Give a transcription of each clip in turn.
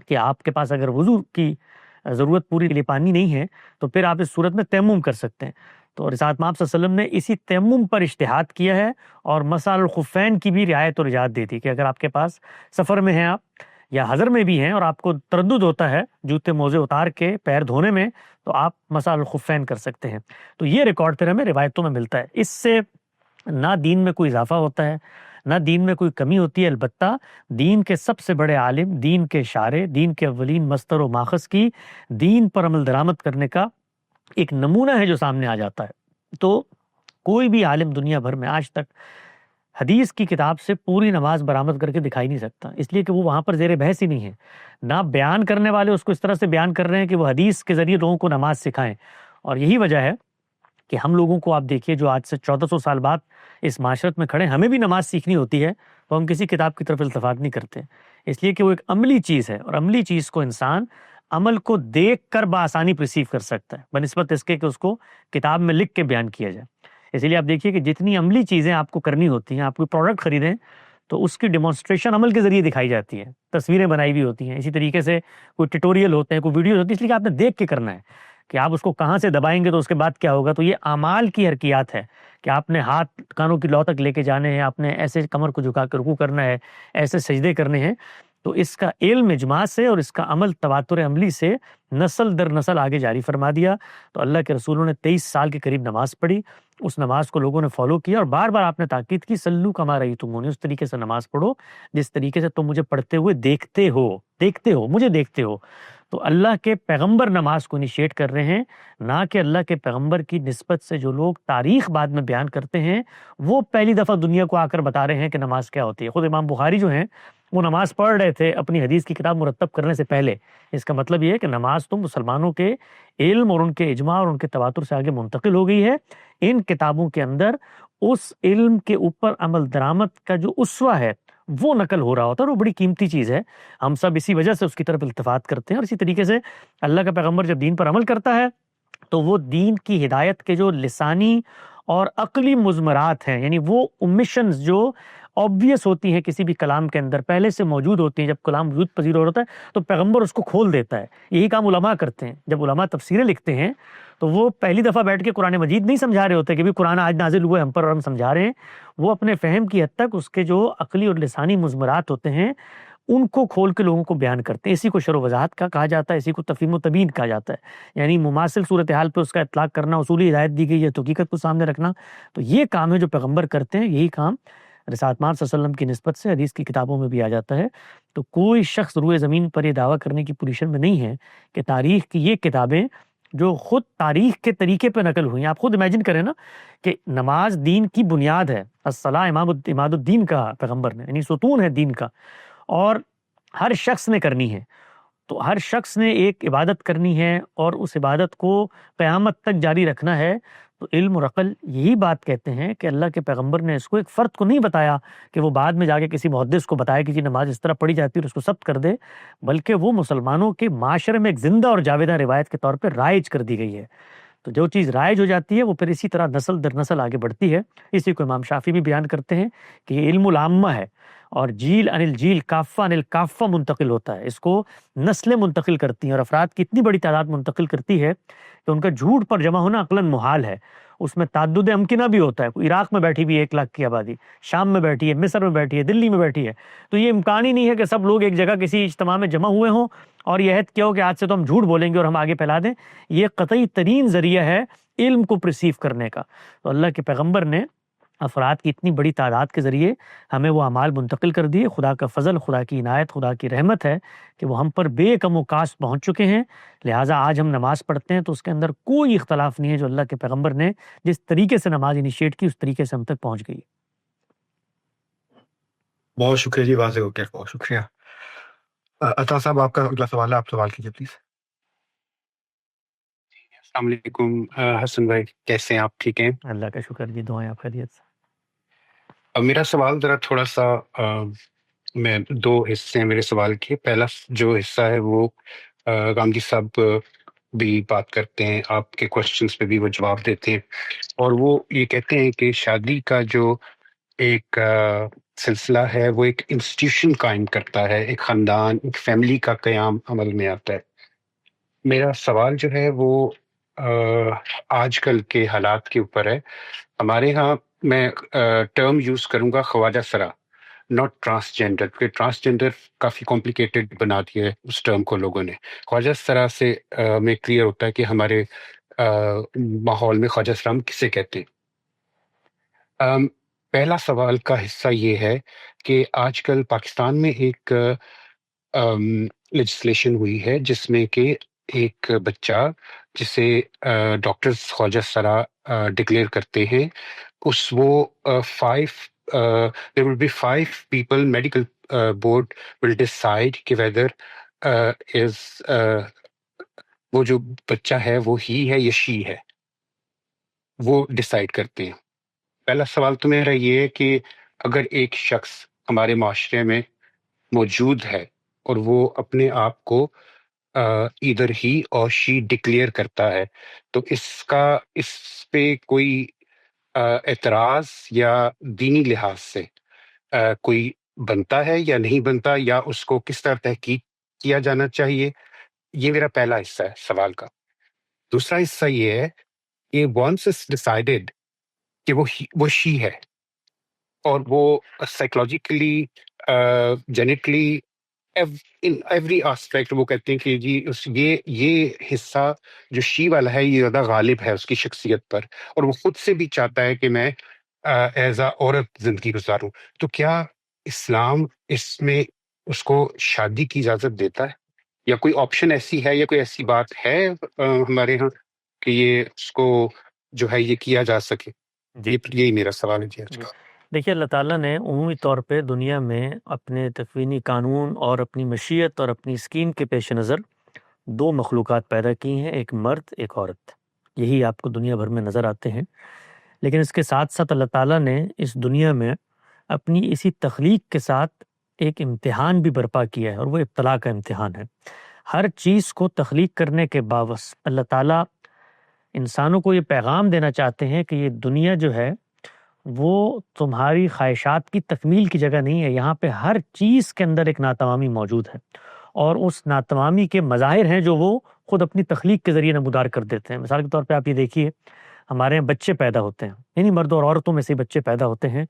کہ آپ کے پاس اگر وضو کی ضرورت پوری کے لیے پانی نہیں ہے تو پھر آپ اس صورت میں تیمم کر سکتے ہیں. تو رسالت مآب صلی اللہ علیہ وسلم نے اسی تیمم پر اجتہاد کیا ہے اور مسح الخفین کی بھی رعایت اور اجازت دی تھی کہ اگر آپ کے پاس سفر میں ہیں آپ یا حضر میں بھی ہیں اور آپ کو تردد ہوتا ہے جوتے موزے اتار کے پیر دھونے میں تو آپ مسح الخفین کر سکتے ہیں. تو یہ ریکارڈ پھر ہمیں روایتوں میں ملتا ہے. اس سے نہ دین میں کوئی اضافہ ہوتا ہے نہ دین میں کوئی کمی ہوتی ہے، البتہ دین کے سب سے بڑے عالم، دین کے شارع، دین کے اولین مصدر و ماخذ کی دین پر عمل درآمد کرنے کا ایک نمونہ ہے جو سامنے آ جاتا ہے. تو کوئی بھی عالم دنیا بھر میں آج تک حدیث کی کتاب سے پوری نماز برآمد کر کے دکھائی نہیں سکتا، اس لیے کہ وہ وہاں پر زیر بحث ہی نہیں ہے. نہ بیان کرنے والے اس کو اس طرح سے بیان کر رہے ہیں کہ وہ حدیث کے ذریعے لوگوں کو نماز سکھائیں. اور یہی وجہ ہے کہ ہم لوگوں کو آپ دیکھیے جو آج سے 1400 سال بعد اس معاشرت میں کھڑے، ہمیں بھی نماز سیکھنی ہوتی ہے تو ہم کسی کتاب کی طرف التفات نہیں کرتے، اس لیے کہ وہ ایک عملی چیز ہے اور عملی چیز کو انسان عمل کو دیکھ کر بآسانی پرسیو کر سکتا ہے بنسبت اس کے کہ اس کو کتاب میں لکھ کے بیان کیا جائے. اسی لیے آپ دیکھیے کہ جتنی عملی چیزیں آپ کو کرنی ہوتی ہیں، آپ کوئی پروڈکٹ خریدیں تو اس کی ڈیمونسٹریشن عمل کے ذریعے دکھائی جاتی ہے، تصویریں بنائی ہوئی ہوتی ہیں، اسی طریقے سے کوئی ٹیٹوریل ہوتے ہیں، کوئی ویڈیوز ہوتی ہے، اس لیے کہ آپ نے دیکھ کے کرنا ہے کہ آپ اس کو کہاں سے دبائیں گے تو اس کے بعد کیا ہوگا. تو یہ اعمال کی حرکیات ہے کہ آپ نے ہاتھ کانوں کی لو تک لے کے جانے ہیں، آپ نے ایسے کمر کو جھکا کے رکوع کرنا ہے، ایسے سجدے کرنے ہیں. تو اس کا علم اجماع سے اور اس کا عمل تواتر عملی سے نسل در نسل آگے جاری فرما دیا. تو اللہ کے رسولوں نے 23 سال کے قریب نماز پڑھی، اس نماز کو لوگوں نے فالو کیا اور بار بار آپ نے تاکید کی سلو کما رأیتمونی، اس طریقے سے نماز پڑھو جس طریقے سے تم مجھے پڑھتے ہوئے دیکھتے ہو مجھے دیکھتے ہو. تو اللہ کے پیغمبر نماز کو انیشیٹ کر رہے ہیں، نہ کہ اللہ کے پیغمبر کی نسبت سے جو لوگ تاریخ بعد میں بیان کرتے ہیں وہ پہلی دفعہ دنیا کو آ کر بتا رہے ہیں کہ نماز کیا ہوتی ہے. خود امام بخاری جو ہیں وہ نماز پڑھ رہے تھے اپنی حدیث کی کتاب مرتب کرنے سے پہلے. اس کا مطلب یہ ہے کہ نماز تو مسلمانوں کے علم اور ان کے اجماع اور ان کے تواتر سے آگے منتقل ہو گئی ہے. ان کتابوں کے اندر اس علم کے اوپر عمل درآمد کا جو اسوہ ہے وہ نقل ہو رہا ہوتا ہے اور وہ بڑی قیمتی چیز ہے. ہم سب اسی وجہ سے اس کی طرف التفات کرتے ہیں. اور اسی طریقے سے اللہ کا پیغمبر جب دین پر عمل کرتا ہے تو وہ دین کی ہدایت کے جو لسانی اور عقلی مضمرات ہیں، یعنی وہ اومیشنز جو obvious ہوتی ہیں کسی بھی کلام کے اندر، پہلے سے موجود ہوتی ہیں، جب کلام وجود پذیر ہو رہا ہے تو پیغمبر اس کو کھول دیتا ہے. یہی کام علماء کرتے ہیں. جب علماء تفسیریں لکھتے ہیں تو وہ پہلی دفعہ بیٹھ کے قرآن مجید نہیں سمجھا رہے ہوتے کہ بھی قرآن آج نازل ہوا ہے ہم پر اور ہم سمجھا رہے ہیں. وہ اپنے فہم کی حد تک اس کے جو عقلی اور لسانی مضمرات ہوتے ہیں ان کو کھول کے لوگوں کو بیان کرتے ہیں. اسی کو شرح و وضاحت کا کہا جاتا ہے، اسی کو تفہیم و تبیین کہا جاتا ہے، یعنی مماثل صورتحال پہ اس کا اطلاق کرنا، اصولی ہدایت دی گئی ہے تو حقیقت کو سامنے رکھنا. تو یہ کام ہے جو پیغمبر کرتے ہیں. یہی کام رسالت مآب صلی اللہ علیہ وسلم کی نسبت سے حدیث کی کتابوں میں بھی آ جاتا ہے. تو کوئی شخص روئے زمین پر یہ دعویٰ کرنے کی پوزیشن میں نہیں ہے کہ تاریخ کی یہ کتابیں جو خود تاریخ کے طریقے پہ نقل ہوئی ہیں، آپ خود امیجن کریں نا کہ نماز دین کی بنیاد ہے، الصلاۃ عماد الدین کا پیغمبر نے، یعنی ستون ہے دین کا، اور ہر شخص نے کرنی ہے. تو ہر شخص نے ایک عبادت کرنی ہے اور اس عبادت کو قیامت تک جاری رکھنا ہے. تو علم اور عقل یہی بات کہتے ہیں کہ اللہ کے پیغمبر نے اس کو ایک فرد کو نہیں بتایا کہ وہ بعد میں جا کے کسی محدث کو بتائے کہ جی نماز اس طرح پڑھی جاتی ہے اور اس کو ثبت کر دے، بلکہ وہ مسلمانوں کے معاشرے میں ایک زندہ اور جاویدہ روایت کے طور پہ رائج کر دی گئی ہے. تو جو چیز رائج ہو جاتی ہے وہ پھر اسی طرح نسل در نسل آگے بڑھتی ہے. اسی کو امام شافعی بھی بیان کرتے ہیں کہ یہ علم العامہ ہے اور جیل ان الجیل کافہ ان الکافہ منتقل ہوتا ہے. اس کو نسلیں منتقل کرتی ہیں اور افراد کی اتنی بڑی تعداد منتقل کرتی ہے کہ ان کا جھوٹ پر جمع ہونا عقلاً محال ہے. اس میں تعدد امکنہ بھی ہوتا ہے. کوئی عراق میں بیٹھی بھی 1 لاکھ کی آبادی، شام میں بیٹھی ہے، مصر میں بیٹھی ہے، دلی میں بیٹھی ہے، تو یہ امکان ہی نہیں ہے کہ سب لوگ ایک جگہ کسی اجتماع میں جمع ہوئے ہوں اور یہ عہد کیا ہو کہ آج سے تو ہم جھوٹ بولیں گے اور ہم آگے پھیلا دیں. یہ قطعی ترین ذریعہ ہے علم کو پرسیو کرنے کا. تو اللہ کے پیغمبر نے افراد کی اتنی بڑی تعداد کے ذریعے ہمیں وہ اعمال منتقل کر دیے. خدا کا فضل، خدا کی عنایت، خدا کی رحمت ہے کہ وہ ہم پر بے کم و کاست پہنچ چکے ہیں. لہٰذا آج ہم نماز پڑھتے ہیں تو اس کے اندر کوئی اختلاف نہیں ہے. جو اللہ کے پیغمبر نے جس طریقے سے نماز انیشیٹ کی اس طریقے سے ہم تک پہنچ گئی. بہت شکریہ جی، واضح ہو گیا، بہت شکریہ. عطا صاحب آپ کا اگلا سوال ہے، آپ سوال کیجیے پلیز. السلام علیکم حسن بھائی، کیسے ہیں آپ؟ ٹھیک ہیں؟ اللہ کا شکر جی، دعائیں آپ خیریت سے. میرا سوال ذرا تھوڑا سا میں 2 حصے ہیں میرے سوال کے. پہلا جو حصہ ہے وہ گاندھی صاحب بھی بات کرتے ہیں، آپ کے کوشچنس پہ بھی وہ جواب دیتے ہیں، اور وہ یہ کہتے ہیں کہ شادی کا جو ایک سلسلہ ہے وہ ایک انسٹیٹیوشن قائم کرتا ہے، ایک خاندان، ایک فیملی کا قیام عمل میں آتا ہے۔ میرا سوال جو ہے وہ آج کل کے حالات کے اوپر ہے۔ ہمارے ہاں میں ٹرم یوز کروں گا خواجہ سرا، ناٹ ٹرانسجینڈر، کیونکہ ٹرانسجینڈر کافی کمپلیکیٹڈ بنا دیا ہے اس ٹرم کو لوگوں نے۔ خواجہ سرا سے میں کلیئر ہوتا ہے کہ ہمارے ماحول میں خواجہ سرا ہم کسے کہتے ہیں۔ پہلا سوال کا حصہ یہ ہے کہ آج کل پاکستان میں ایک لیجسلیشن ہوئی ہے جس میں کہ ایک بچہ جسے ڈاکٹرز خواجہ سرا ڈکلیئر کرتے ہیں، وہ there will be 5 people, medical board will decide کہ whether وہ جو بچہ ہے وہ ہی ہے یا شی ہے، وہ ڈیسائیڈ کرتے ہیں۔ پہلا سوال تو میرا یہ ہے کہ اگر ایک شخص ہمارے معاشرے میں موجود ہے اور وہ اپنے آپ کو ایدر ہی اور شی ڈکلیئر کرتا ہے، تو اس پہ کوئی اعتراض یا دینی لحاظ سے کوئی بنتا ہے یا نہیں بنتا، یا اس کو کس طرح تحقیق کیا جانا چاہیے؟ یہ میرا پہلا حصہ ہے سوال کا۔ دوسرا حصہ یہ ہے کہ once it's decided کہ وہ شی ہے اور وہ سائیکولوجیکلی جینیٹلی ان ایوری آسپیکٹ وہ کہتے ہیں کہ جی یہ حصہ جو شی والا ہے یہ زیادہ غالب ہے اس کی شخصیت پر، اور وہ خود سے بھی چاہتا ہے کہ میں ایز اے عورت زندگی گزاروں، تو کیا اسلام اس میں اس کو شادی کی اجازت دیتا ہے، یا کوئی آپشن ایسی ہے، یا کوئی ایسی بات ہے ہمارے ہاں کہ یہ اس کو جو ہے یہ کیا جا سکے؟ جی یہی میرا سوال ہے جی آج کا۔ دیکھیے، اللہ تعالیٰ نے عمومی طور پہ دنیا میں اپنے تکوینی قانون اور اپنی مشیت اور اپنی اسکیم کے پیش نظر 2 مخلوقات پیدا کی ہیں، ایک مرد ایک عورت۔ یہی آپ کو دنیا بھر میں نظر آتے ہیں، لیکن اس کے ساتھ ساتھ اللہ تعالیٰ نے اس دنیا میں اپنی اسی تخلیق کے ساتھ ایک امتحان بھی برپا کیا ہے، اور وہ ابتلاء کا امتحان ہے۔ ہر چیز کو تخلیق کرنے کے باوجود اللہ تعالیٰ انسانوں کو یہ پیغام دینا چاہتے ہیں کہ یہ دنیا جو ہے وہ تمہاری خواہشات کی تکمیل کی جگہ نہیں ہے، یہاں پہ ہر چیز کے اندر ایک ناتمامی موجود ہے، اور اس ناتمامی کے مظاہر ہیں جو وہ خود اپنی تخلیق کے ذریعے نمودار کر دیتے ہیں۔ مثال کے طور پہ آپ یہ دیکھیے، ہمارے یہاں بچے پیدا ہوتے ہیں، یعنی مرد اور عورتوں میں سے بچے پیدا ہوتے ہیں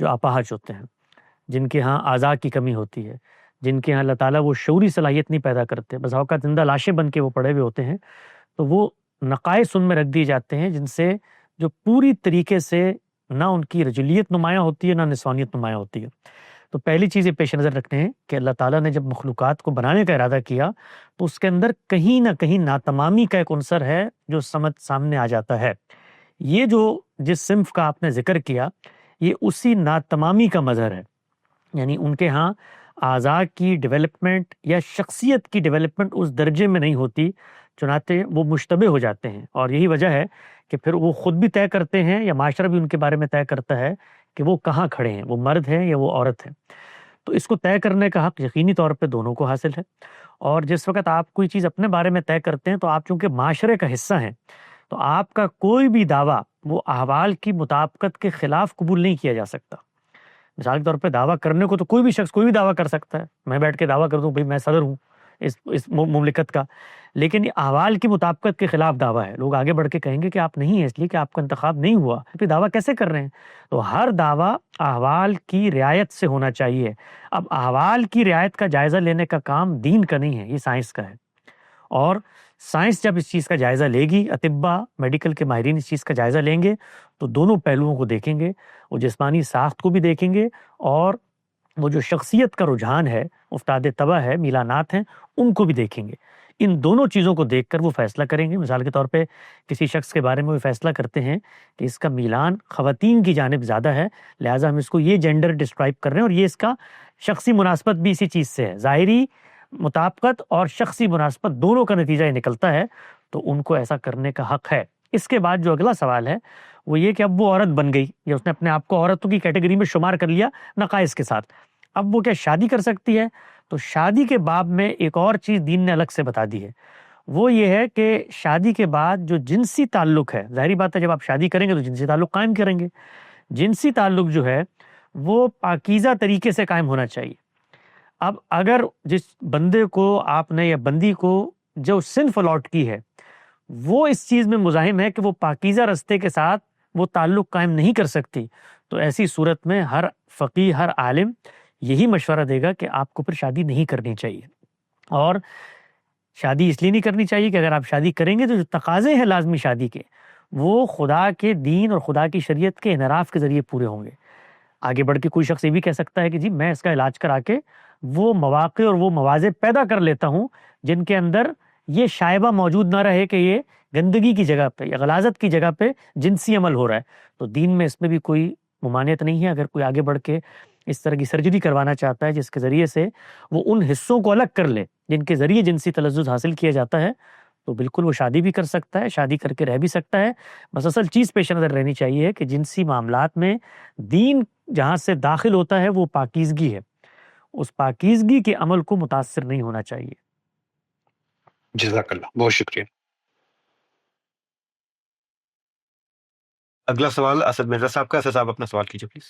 جو اپاہج ہوتے ہیں، جن کے ہاں اعضاء کی کمی ہوتی ہے، جن کے ہاں اللہ تعالیٰ وہ شعوری صلاحیت نہیں پیدا کرتے، بس اوقات زندہ لاشیں بن کے وہ پڑے ہوئے ہوتے ہیں، تو وہ نقائص ان میں رکھ دیے جاتے ہیں جن سے جو پوری طریقے سے نہ ان کی رجولیت نمایاں ہوتی ہے نہ نسوانیت نمایاں ہوتی ہے۔ تو پہلی چیز یہ پیش نظر رکھتے ہیں کہ اللہ تعالیٰ نے جب مخلوقات کو بنانے کا ارادہ کیا تو اس کے اندر کہیں نہ کہیں ناتمامی کا ایک عنصر ہے جو سامنے آ جاتا ہے۔ یہ جو جس صنف کا آپ نے ذکر کیا یہ اسی ناتمامی کا مظہر ہے، یعنی ان کے ہاں اعضاء کی ڈیولپمنٹ یا شخصیت کی ڈیولپمنٹ اس درجے میں نہیں ہوتی، چنانچہ وہ مشتبہ ہو جاتے ہیں، اور یہی وجہ ہے کہ پھر وہ خود بھی طے کرتے ہیں یا معاشرہ بھی ان کے بارے میں طے کرتا ہے کہ وہ کہاں کھڑے ہیں، وہ مرد ہیں یا وہ عورت ہے۔ تو اس کو طے کرنے کا حق یقینی طور پہ دونوں کو حاصل ہے، اور جس وقت آپ کوئی چیز اپنے بارے میں طے کرتے ہیں تو آپ چونکہ معاشرے کا حصہ ہیں، تو آپ کا کوئی بھی دعویٰ وہ احوال کی مطابقت کے خلاف قبول نہیں کیا جا سکتا۔ مثال کے طور پہ دعویٰ کرنے کو تو کوئی بھی شخص کوئی بھی دعویٰ کر سکتا ہے، میں بیٹھ کے دعویٰ کر دوں بھئی میں صدر ہوں اس مملکت کا، لیکن یہ احوال کی مطابقت کے خلاف دعویٰ ہے، لوگ آگے بڑھ کے کہیں گے کہ آپ نہیں ہیں اس لیے کہ آپ کا انتخاب نہیں ہوا، پھر دعویٰ کیسے کر رہے ہیں؟ تو ہر دعویٰ احوال کی رعایت سے ہونا چاہیے۔ اب احوال کی رعایت کا جائزہ لینے کا کام دین کا نہیں ہے، یہ سائنس کا ہے، اور سائنس جب اس چیز کا جائزہ لے گی، اطباء میڈیکل کے ماہرین اس چیز کا جائزہ لیں گے تو دونوں پہلوؤں کو دیکھیں گے، وہ جسمانی ساخت کو بھی دیکھیں گے اور وہ جو شخصیت کا رجحان ہے، افتاد طبع ہے، میلانات ہیں، ان کو بھی دیکھیں گے۔ ان دونوں چیزوں کو دیکھ کر وہ فیصلہ کریں گے۔ مثال کے طور پہ کسی شخص کے بارے میں وہ فیصلہ کرتے ہیں کہ اس کا میلان خواتین کی جانب زیادہ ہے، لہٰذا ہم اس کو یہ جینڈر ڈسکرائب کر رہے ہیں، اور یہ اس کا شخصی مناسبت بھی اسی چیز سے ہے، ظاہری مطابقت اور شخصی مناسبت دونوں کا نتیجہ یہ نکلتا ہے، تو ان کو ایسا کرنے کا حق ہے۔ اس کے بعد جو اگلا سوال ہے وہ یہ کہ اب وہ عورت بن گئی یا اس نے اپنے آپ کو عورتوں کی کیٹیگری میں شمار کر لیا نقائص کے ساتھ، اب وہ کیا شادی کر سکتی ہے؟ تو شادی کے باب میں ایک اور چیز دین نے الگ سے بتا دی ہے، وہ یہ ہے کہ شادی کے بعد جو جنسی تعلق ہے، ظاہری بات ہے جب آپ شادی کریں گے تو جنسی تعلق قائم کریں گے، جنسی تعلق جو ہے وہ پاکیزہ طریقے سے قائم ہونا چاہیے۔ اب اگر جس بندے کو آپ نے یا بندی کو جو صنف الاٹ کی ہے وہ اس چیز میں مزاحم ہے کہ وہ پاکیزہ رستے کے ساتھ وہ تعلق قائم نہیں کر سکتی، تو ایسی صورت میں ہر فقیہ، ہر عالم یہی مشورہ دے گا کہ آپ کو پھر شادی نہیں کرنی چاہیے۔ اور شادی اس لیے نہیں کرنی چاہیے کہ اگر آپ شادی کریں گے تو جو تقاضے ہیں لازمی شادی کے وہ خدا کے دین اور خدا کی شریعت کے انحراف کے ذریعے پورے ہوں گے۔ آگے بڑھ کے کوئی شخص یہ بھی کہہ سکتا ہے کہ جی میں اس کا علاج کرا کے وہ مواقع اور وہ مواضع پیدا کر لیتا ہوں جن کے اندر یہ شائبہ موجود نہ رہے کہ یہ گندگی کی جگہ پہ یا غلاظت کی جگہ پہ جنسی عمل ہو رہا ہے، تو دین میں اس میں بھی کوئی ممانعت نہیں ہے۔ اگر کوئی آگے بڑھ کے اس طرح کی سرجری کروانا چاہتا ہے جس کے ذریعے سے وہ ان حصوں کو الگ کر لے جن کے ذریعے جنسی تلذذ حاصل کیا جاتا ہے، تو بالکل وہ شادی بھی کر سکتا ہے، شادی کر کے رہ بھی سکتا ہے۔ بس اصل چیز پیش نظر رہنی چاہیے کہ جنسی معاملات میں دین جہاں سے داخل ہوتا ہے وہ پاکیزگی ہے، اس پاکیزگی کے عمل کو متاثر نہیں ہونا چاہیے۔ جزاک اللہ، بہت شکریہ۔ اگلا سوال اسد مرزا صاحب کا۔ اسد صاحب اپنا سوال کیجیے پلیز۔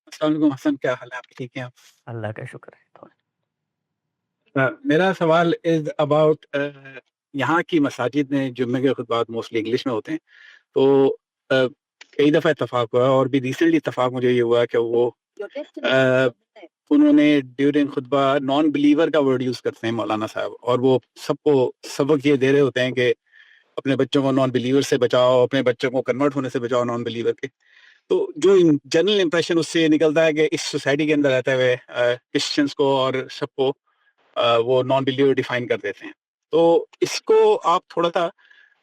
السلام علیکم حسن، کیا حال ہے آپ؟ ٹھیک ہیں آپ؟ اللہ کا شکر ہے۔ میرا سوال از اباؤٹ یہاں کی مساجد میں جمعے کے خطبات موسٹلی انگلش میں ہوتے ہیں، تو کئی دفعہ اتفاق ہوا اور بھی ریسنٹلی اتفاق مجھے یہ ہوا کہ وہ انہوں نے ڈیورنگ خطبہ نان بلیور کا ورڈ یوز کرتے ہیں مولانا صاحب، اور وہ سب کو سبق یہ دے رہے ہوتے ہیں کہ اپنے بچوں کو نان بلیور سے بچاؤ، اپنے بچوں کو کنورٹ ہونے سے بچاؤ نان بلیور کے۔ تو جو جنرل امپریشن اس سے یہ نکلتا ہے کہ اس سوسائٹی کے اندر رہتے ہوئے کرسچنس کو اور سب کو وہ نان بلیور ڈیفائن کر دیتے ہیں۔ تو اس کو آپ تھوڑا سا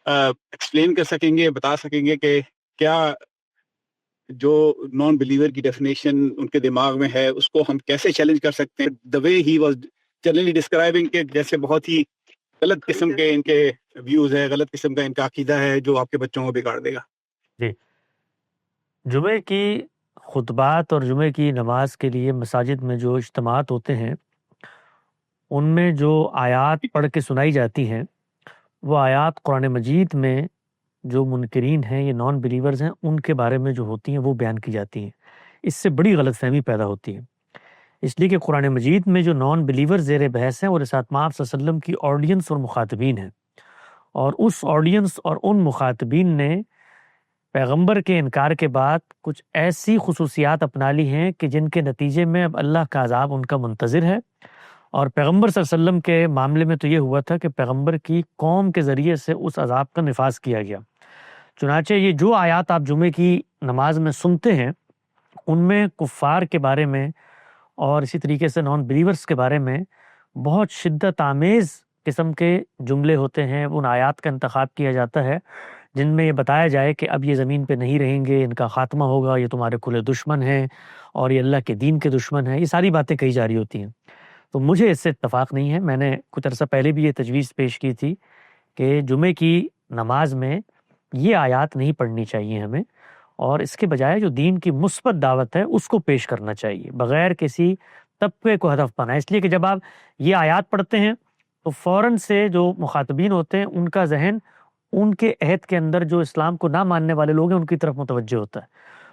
ایکسپلین کر سکیں گے، بتا سکیں گے کہ کیا جو نان بلیور کی ڈیفینیشن ان کے دماغ میں ہے اس کو ہم کیسے چیلنج کر سکتے ہیں؟ دا وے ہی واز جنرلی ڈسکرائبنگ کہ جیسے بہت ہی غلط قسم کے ان کے ویوز ہے، غلط قسم کا ان کا عقیدہ ہے جو آپ کے بچوں کو بگاڑ دے گا۔ جی، جمعے کی خطبات اور جمعے کی نماز کے لیے مساجد میں جو اجتماعات ہوتے ہیں ان میں جو آیات پڑھ کے سنائی جاتی ہیں وہ آیات قرآن مجید میں جو منکرین ہیں، یہ نان بلیورز ہیں، ان کے بارے میں جو ہوتی ہیں وہ بیان کی جاتی ہیں۔ اس سے بڑی غلط فہمی پیدا ہوتی ہے، اس لیے کہ قرآن مجید میں جو نان بلیور زیر بحث ہیں وہ رسالت مآب صلی اللہ علیہ وسلم کی آڈینس اور مخاطبین ہیں، اور اس آڈینس اور ان مخاطبین نے پیغمبر کے انکار کے بعد کچھ ایسی خصوصیات اپنا لی ہیں کہ جن کے نتیجے میں اب اللہ کا عذاب ان کا منتظر ہے۔ اور پیغمبر صلی اللہ علیہ وسلم کے معاملے میں تو یہ ہوا تھا کہ پیغمبر کی قوم کے ذریعے سے اس عذاب کا نفاذ کیا گیا۔ چنانچہ یہ جو آیات آپ جمعے کی نماز میں سنتے ہیں ان میں کفار کے بارے میں اور اسی طریقے سے نان بلیورز کے بارے میں بہت شدت آمیز قسم کے جملے ہوتے ہیں۔ ان آیات کا انتخاب کیا جاتا ہے جن میں یہ بتایا جائے کہ اب یہ زمین پہ نہیں رہیں گے، ان کا خاتمہ ہوگا، یہ تمہارے کھلے دشمن ہیں اور یہ اللہ کے دین کے دشمن ہیں، یہ ساری باتیں کہی جا رہی ہوتی ہیں۔ تو مجھے اس سے اتفاق نہیں ہے۔ میں نے کچھ عرصہ پہلے بھی یہ تجویز پیش کی تھی کہ جمعے کی نماز میں یہ آیات نہیں پڑھنی چاہیے ہمیں، اور اس کے بجائے جو دین کی مثبت دعوت ہے اس کو پیش کرنا چاہیے بغیر کسی طبقے کو ہدف بنائے۔ اس لیے کہ جب آپ یہ آیات پڑھتے ہیں تو فوراً سے جو مخاطبین ہوتے ہیں ان کا ذہن ان کے عہد کے اندر جو اسلام کو نہ ماننے والے لوگ ہیں ان کی طرف متوجہ ہوتا ہے،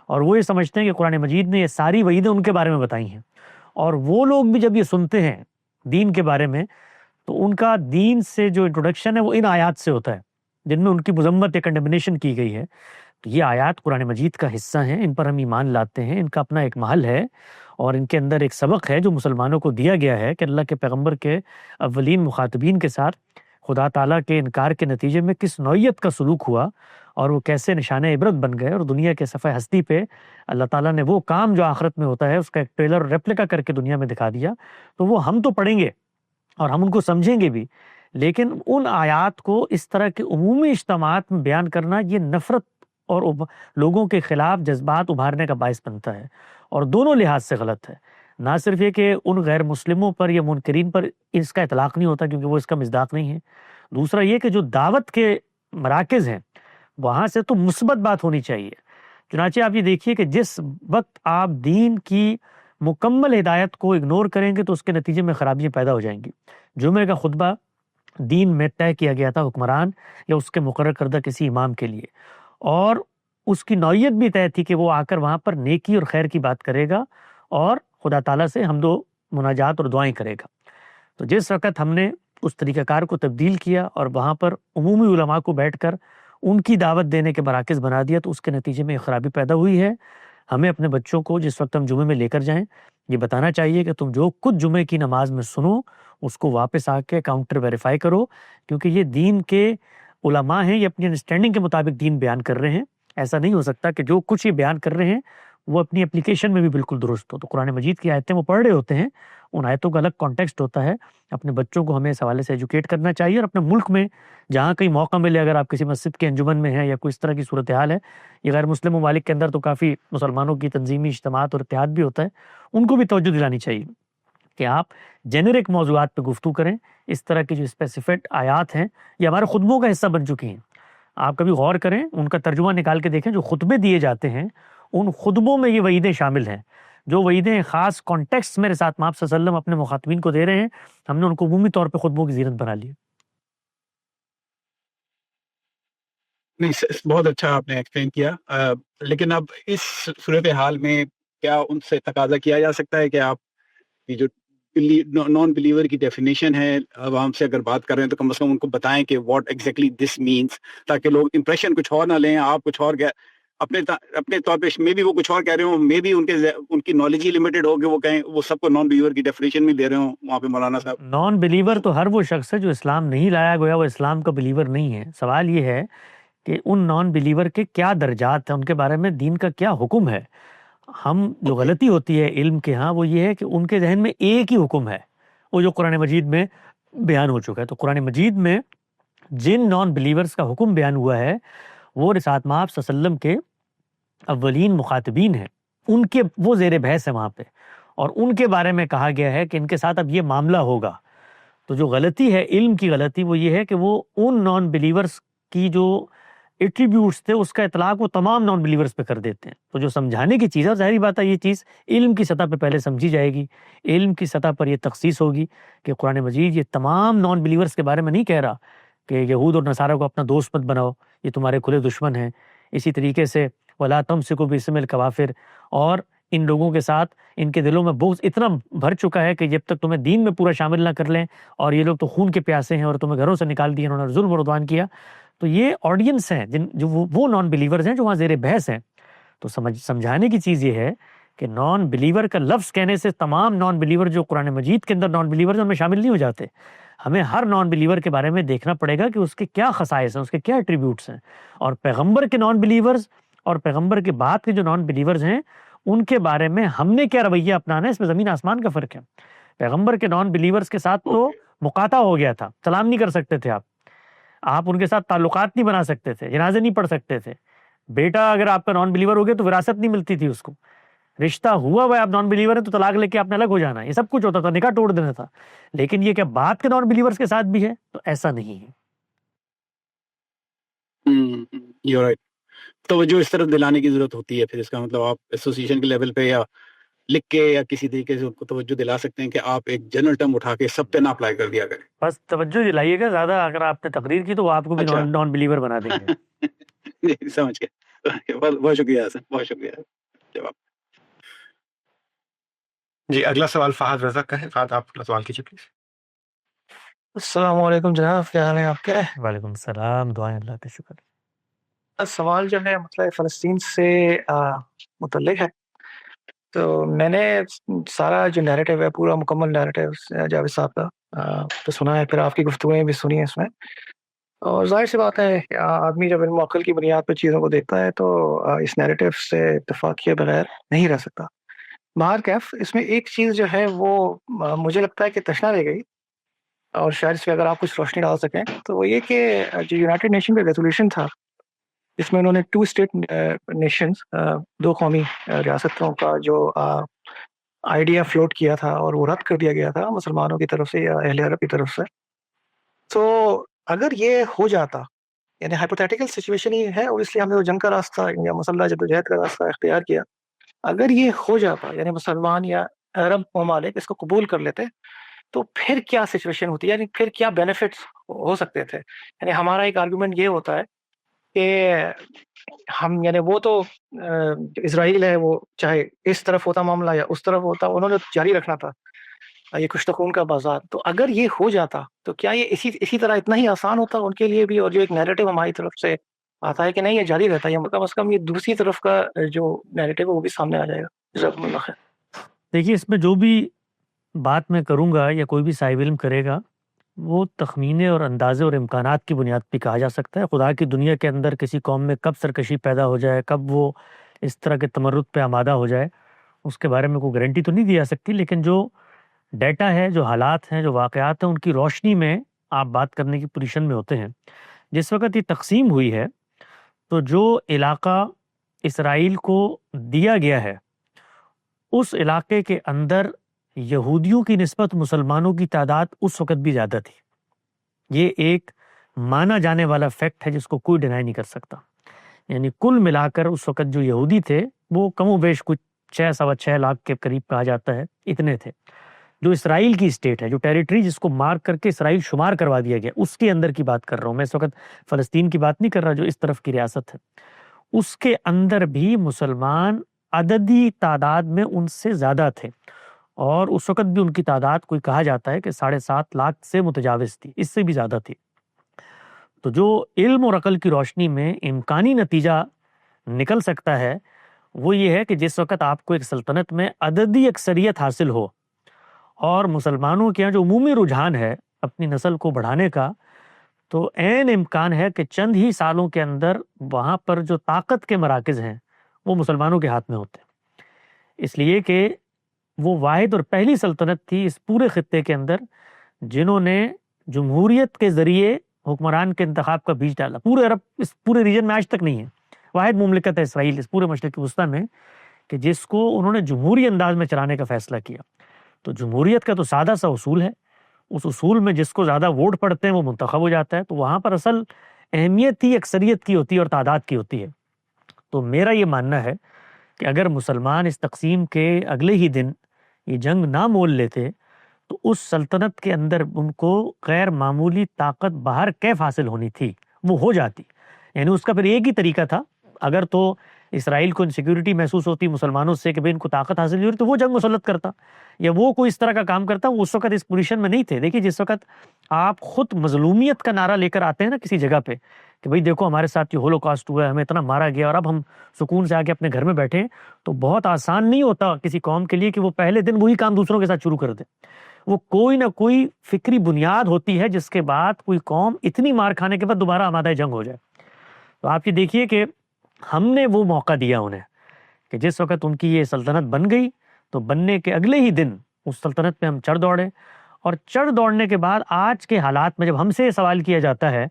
اور وہ یہ سمجھتے ہیں کہ قرآن مجید نے یہ ساری وعیدیں ان کے بارے میں بتائی ہیں، اور وہ لوگ بھی جب یہ سنتے ہیں دین کے بارے میں تو ان کا دین سے جو انٹروڈکشن ہے وہ ان آیات سے ہوتا ہے جن میں ان کی مذمت یا کنڈمنیشن کی گئی ہے۔ تو یہ آیات قرآن مجید کا حصہ ہیں، ان پر ہم ایمان لاتے ہیں، ان کا اپنا ایک محل ہے، اور ان کے اندر ایک سبق ہے جو مسلمانوں کو دیا گیا ہے کہ اللہ کے پیغمبر کے اولین مخاطبین کے ساتھ خدا تعالیٰ کے انکار کے نتیجے میں کس نوعیت کا سلوک ہوا اور وہ کیسے نشان عبرت بن گئے، اور دنیا کے صفحہ ہستی پہ اللہ تعالیٰ نے وہ کام جو آخرت میں ہوتا ہے اس کا ایک ٹریلر ریپلیکا کر کے دنیا میں دکھا دیا۔ تو وہ ہم تو پڑھیں گے اور ہم ان کو سمجھیں گے بھی، لیکن ان آیات کو اس طرح کے عمومی اجتماعات میں بیان کرنا یہ نفرت اور لوگوں کے خلاف جذبات ابھارنے کا باعث بنتا ہے، اور دونوں لحاظ سے غلط ہے۔ نہ صرف یہ کہ ان غیر مسلموں پر یا منکرین پر اس کا اطلاق نہیں ہوتا کیونکہ وہ اس کا مصداق نہیں ہے، دوسرا یہ کہ جو دعوت کے مراکز ہیں وہاں سے تو مثبت بات ہونی چاہیے۔ چنانچہ آپ یہ دیکھیے کہ جس وقت آپ دین کی مکمل ہدایت کو اگنور کریں گے تو اس کے نتیجے میں خرابیاں پیدا ہو جائیں گی۔ جمعے کا خطبہ دین میں طے کیا گیا تھا حکمران یا اس کے مقرر کردہ کسی امام کے لیے، اور اس کی نوعیت بھی طے تھی کہ وہ آ کر وہاں پر نیکی اور خیر کی بات کرے گا اور خدا تعالیٰ سے حمد و مناجات اور دعائیں کرے گا. تو جس وقت ہم نے اس طریقہ کار کو تبدیل کیا اور وہاں پر عمومی علماء کو بیٹھ کر ان کی دعوت دینے کے مراکز بنا دیا تو اس کے نتیجے میں ایک خرابی پیدا ہوئی ہے. ہمیں اپنے بچوں کو جس وقت ہم جمعے میں لے کر جائیں یہ بتانا چاہیے کہ تم جو کچھ جمعے کی نماز میں سنو اس کو واپس آ کے کاؤنٹر ویریفائی کرو، کیونکہ یہ دین کے علماء ہیں، یہ اپنی انڈرسٹینڈنگ کے مطابق دین بیان کر رہے ہیں. ایسا نہیں ہو سکتا کہ جو کچھ یہ بیان کر رہے ہیں وہ اپنی اپلیکیشن میں بھی بالکل درست ہو. تو قرآن مجید کی آیتیں وہ پڑھ رہے ہوتے ہیں، ان آیتوں کا الگ کانٹیکسٹ ہوتا ہے. اپنے بچوں کو ہمیں اس حوالے سے ایجوکیٹ کرنا چاہیے، اور اپنے ملک میں جہاں کہیں موقع ملے، اگر آپ کسی مسجد کے انجمن میں ہیں یا کوئی اس طرح کی صورتحال ہے، یہ غیر مسلم ممالک کے اندر تو کافی مسلمانوں کی تنظیمی اجتماعات اور اتحاد بھی ہوتا ہے، ان کو بھی توجہ دلانی چاہیے کہ آپ جنرک موضوعات پہ گفتگو کریں. اس طرح کی جو اسپیسیفک آیات ہیں یہ ہمارے خطبوں کا حصہ بن چکی ہیں. آپ کبھی غور کریں، ان کا ترجمہ نکال کے دیکھیں، جو خطبے دیے جاتے ہیں ان خطبوں میں یہ وعیدیں شامل ہیں، جو وعیدیں خاص کانٹیکسٹ میرے ساتھ آپ صلی اللہ علیہ وسلم اپنے مخاطبین کو دے رہے ہیں، ہم نے ان کو عمومی طور پہ خطبوں کی زینت بنا لی. نہیں، بہت اچھا آپ نے ایکسپلین کیا. لیکن اب اس صورتحال میں کیا ان سے تقاضا کیا جا سکتا ہے کہ آپ کی جو نان بلیور کی ڈیفینیشن ہے عوام سے اگر بات کر رہے ہیں تو کم از کم ان کو بتائیں کہ واٹ ایگزیکٹلی دس مینس، تاکہ لوگ امپریشن کچھ اور نہ لیں، آپ کچھ اور اپنے طور پہ مے بھی وہ کچھ اور کہہ رہے ہوں، مے بھی ان کی نالج ہی لمیٹڈ ہو کہ وہ کہیں وہ سب کو نان بلیور کی ڈیفینیشن بھی دے رہے ہوں وہاں پہ مولانا صاحب. نان بلیور تو ہر وہ شخص ہے جو اسلام نہیں لایا گویا وہ اسلام کا بلیور نہیں ہے. سوال یہ ہے کہ ان نان بلیور کے کیا درجات ہیں، ان کے بارے میں دین کا کیا حکم ہے. ہم جو غلطی ہوتی ہے علم کے ہاں وہ یہ ہے کہ ان کے ذہن میں ایک ہی حکم ہے، وہ جو قرآن مجید میں بیان ہو چکا ہے. تو قرآن مجید میں جن نان بلیورز کا حکم بیان ہوا ہے وہ رسالت مآب صلی اللہ علیہ وسلم کے اولین مخاطبین ہیں، ان کے وہ زیر بحث ہے وہاں پہ، اور ان کے بارے میں کہا گیا ہے کہ ان کے ساتھ اب یہ معاملہ ہوگا. تو جو غلطی ہے علم کی غلطی وہ یہ ہے کہ وہ ان نان بلیورز کی جو ایٹریبیوٹس تھے اس کا اطلاق وہ تمام نان بلیورز پہ کر دیتے ہیں. تو جو سمجھانے کی چیز ہے، ظاہری بات ہے یہ چیز علم کی سطح پہ پہلے سمجھی جائے گی، علم کی سطح پر یہ تخصیص ہوگی کہ قرآن مجید یہ تمام نان بلیورز کے بارے میں نہیں کہہ رہا کہ یہود اور نصارہ کو اپنا دوست مت بناؤ، یہ تمہارے کھلے دشمن ہیں. اسی طریقے سے وَلَا تَمْسِكُوا بِاسْمِ الْكَوَافِرِ، اور ان لوگوں کے ساتھ ان کے دلوں میں بغض اتنا بھر چکا ہے کہ جب تک تمہیں دین میں پورا شامل نہ کر لیں، اور یہ لوگ تو خون کے پیاسے ہیں اور تمہیں گھروں سے نکال دیے، انہوں نے ظلم و عدوان کیا. تو یہ آڈینس ہیں جو وہ نان بلیورز ہیں جو وہاں زیر بحث ہیں. تو سمجھانے کی چیز یہ ہے کہ نان بلیور کا لفظ کہنے سے تمام نان بلیور جو قرآن مجید کے اندر نان بلیور ہیں ان میں شامل نہیں ہو جاتے. ہمیں ہر نان بلیور کے بارے میں دیکھنا پڑے گا کہ اس کے کیا خصائص ہیں، اس کے کیا ایٹریبیوٹس ہیں، اور پیغمبر کے نان بلیورز اور پیغمبر کے بعد کے جو نان بلیورز ہیں ان کے بارے میں ہم نے کیا رویہ اپنانا ہے. اس میں زمین آسمان کا فرق ہے. پیغمبر کے نان بلیورز کے ساتھ تو مقاطع ہو گیا تھا، سلام نہیں کر سکتے تھے آپ ان کے ساتھ تعلقات نہیں بنا سکتے تھے، جنازے نہیں پڑھ سکتے تھے. بیٹا اگر آپ کا نان بلیور ہو گیا تو وراثت نہیں ملتی تھی اس کو. رشتہ ہوا آپ نان بلیور ہیں تو طلاق لے کے آپ نے الگ ہو جانا، یہ سب کچھ ہوتا تھا، نکاح توڑ دینا تھا. لیکن یہ کہ بعد کے نان بلیورز کے ساتھ بھی ہے تو ایسا نہیں ہے. You're right. توجہ اس طرف دلانے کی ضرورت ہوتی ہے. پھر اس کا مطلب آپ ایسوسیشن کے لیول پہ یا لکھ کے یا کسی طریقے سے ان کو توجہ دلا سکتے ہیں کہ آپ ایک جنرل ٹرم اٹھا کے سب پہ نہ اپلائی کر دیا کریں. بس توجہ دلائیے گا زیادہ، اگر آپ نے تقریر کی تو وہ آپ کو بھی اچھا. نان بلیور بنا دیں گے. سمجھ گیا. بہت شکریہ حسن، بہت شکریہ. جواب. جی اگلا سوال فہد رضا کا ہے. فہد آپ اپنا سوال کیجیے پلیز. السلام علیکم جناب، کیا حال ہے آپ کے؟ وعلیکم السلام، دعائیں اللہ کا شکر. سوال جو ہے مسئلہ فلسطین سے متعلق ہے. تو میں نے سارا جو نیریٹو ہے، پورا مکمل نیریٹو جاوید صاحب کا تو سنا ہے، پھر آپ کی گفتگویں بھی سنی ہیں اس میں. اور ظاہر سی بات ہے آدمی جب علم و عقل کی بنیاد پر چیزوں کو دیکھتا ہے تو اس نیریٹو سے اتفاق کیے بغیر نہیں رہ سکتا. باہر کیف اس میں ایک چیز جو ہے وہ مجھے لگتا ہے کہ تشنا رہ گئی، اور شاید اس پہ اگر آپ کچھ روشنی ڈال سکیں تو وہ یہ کہ جو یونائٹڈ نیشن کا ریزولوشن تھا اس میں انہوں نے 2 اسٹیٹ نیشنز، 2 قومی ریاستوں کا جو آئیڈیا فلوٹ کیا تھا اور وہ رد کر دیا گیا تھا مسلمانوں کی طرف سے یا اہل عرب کی طرف سے. تو اگر یہ ہو جاتا، یعنی ہائپوتھیٹیکل سچویشن ہی ہے، اور اس لیے ہم نے وہ جنگ کا راستہ یا مسلح جدوجہد کا راستہ اختیار کیا. اگر یہ ہو جاتا یعنی مسلمان یا عرب ممالک اس کو قبول کر لیتے تو پھر کیا سچویشن ہوتی ہے، یعنی پھر کیا بینیفٹس ہو سکتے تھے. یعنی ہمارا ایک آرگومنٹ یہ ہوتا ہے کہ ہم یعنی وہ تو جو اسرائیل ہے وہ چاہے اس طرف ہوتا معاملہ یا اس طرف ہوتا، انہوں نے جاری رکھنا تھا یہ کشت خون کا بازار. تو اگر یہ ہو جاتا تو کیا یہ اسی طرح اتنا ہی آسان ہوتا ان کے لیے بھی؟ اور جو ایک نیریٹو ہماری طرف سے آتا ہے کہ نہیں یہ جاری رہتا ہے، یا کم از کم یہ دوسری طرف کا جو نیریٹو ہے وہ بھی سامنے آ جائے گا. جزاکم اللہ خیر. دیکھیے اس میں جو بھی بات میں کروں گا یا کوئی بھی صاحب علم کرے گا وہ تخمینے اور اندازے اور امکانات کی بنیاد پہ کہا جا سکتا ہے. خدا کی دنیا کے اندر کسی قوم میں کب سرکشی پیدا ہو جائے، کب وہ اس طرح کے تمرد پہ آمادہ ہو جائے، اس کے بارے میں کوئی گارنٹی تو نہیں دی جا سکتی. لیکن جو ڈیٹا ہے، جو حالات ہیں، جو واقعات ہیں، ان کی روشنی میں آپ بات کرنے کی پوزیشن میں ہوتے ہیں. جس وقت یہ تقسیم ہوئی ہے تو جو علاقہ اسرائیل کو دیا گیا ہے اس علاقے کے اندر یہودیوں کی نسبت مسلمانوں کی تعداد اس وقت بھی زیادہ تھی. یہ ایک مانا جانے والا فیکٹ ہے جس کو کوئی ڈینائی نہیں کر سکتا. یعنی کل ملا کر اس وقت جو یہودی تھے وہ کم و بیش کچھ 6.25 لاکھ کے قریب کہا جاتا ہے، اتنے تھے. جو اسرائیل کی اسٹیٹ ہے، جو ٹیریٹری جس کو مارک کر کے اسرائیل شمار کروا دیا گیا، اس کے اندر کی بات کر رہا ہوں میں اس وقت. فلسطین کی بات نہیں کر رہا جو اس طرف کی ریاست ہے. اس کے اندر بھی مسلمان عددی تعداد میں ان سے زیادہ تھے، اور اس وقت بھی ان کی تعداد کوئی کہا جاتا ہے کہ 7.5 لاکھ سے متجاوز تھی، اس سے بھی زیادہ تھی. تو جو علم اور عقل کی روشنی میں امکانی نتیجہ نکل سکتا ہے وہ یہ ہے کہ جس وقت آپ کو ایک سلطنت میں عددی اکثریت حاصل ہو اور مسلمانوں کے یہاں جو عمومی رجحان ہے اپنی نسل کو بڑھانے کا، تو عین امکان ہے کہ چند ہی سالوں کے اندر وہاں پر جو طاقت کے مراکز ہیں وہ مسلمانوں کے ہاتھ میں ہوتے ہیں. اس لیے کہ وہ واحد اور پہلی سلطنت تھی اس پورے خطے کے اندر جنہوں نے جمہوریت کے ذریعے حکمران کے انتخاب کا بیج ڈالا. پورے عرب اس پورے ریجن میں آج تک نہیں ہے. واحد مملکت ہے اسرائیل اس پورے مشرق وسطیٰ میں کہ جس کو انہوں نے جمہوری انداز میں چلانے کا فیصلہ کیا. تو جمہوریت کا تو سادہ سا اصول ہے، اس اصول میں جس کو زیادہ ووٹ پڑتے ہیں وہ منتخب ہو جاتا ہے. تو وہاں پر اصل اہمیت ہی اکثریت کی ہوتی ہے اور تعداد کی ہوتی ہے. تو میرا یہ ماننا ہے کہ اگر مسلمان اس تقسیم کے اگلے ہی دن یہ جنگ نہ مول لیتے تو اس سلطنت کے اندر ان کو غیر معمولی طاقت باہر کیف حاصل ہونی تھی، وہ ہو جاتی. یعنی اس کا پھر ایک ہی طریقہ تھا، اگر تو اسرائیل کو انسیکیورٹی محسوس ہوتی مسلمانوں سے کہ بھئی ان کو طاقت حاصل ہوئی تو وہ جنگ مسلط کرتا یا وہ کوئی اس طرح کا کام کرتا. وہ اس وقت اس پوزیشن میں نہیں تھے. دیکھیے جس وقت آپ خود مظلومیت کا نعرہ لے کر آتے ہیں نا کسی جگہ پہ کہ بھئی دیکھو ہمارے ساتھ یہ ہولوکاسٹ ہوا ہے، ہمیں اتنا مارا گیا اور اب ہم سکون سے آ کے اپنے گھر میں بیٹھے، تو بہت آسان نہیں ہوتا کسی قوم کے لیے کہ وہ پہلے دن وہی کام دوسروں کے ساتھ شروع کر دے. وہ کوئی نہ کوئی فکری بنیاد ہوتی ہے جس کے بعد کوئی قوم اتنی مار کھانے کے بعد دوبارہ آمادہ جنگ ہو جائے. تو آپ یہ دیکھیے کہ ہم نے وہ موقع دیا انہیں کہ جس وقت ان کی یہ سلطنت بن گئی تو بننے کے اگلے ہی دن اس سلطنت پہ ہم چڑھ دوڑے. اور چڑھ دوڑنے کے بعد آج کے حالات میں جب ہم سے یہ سوال کیا جاتا ہے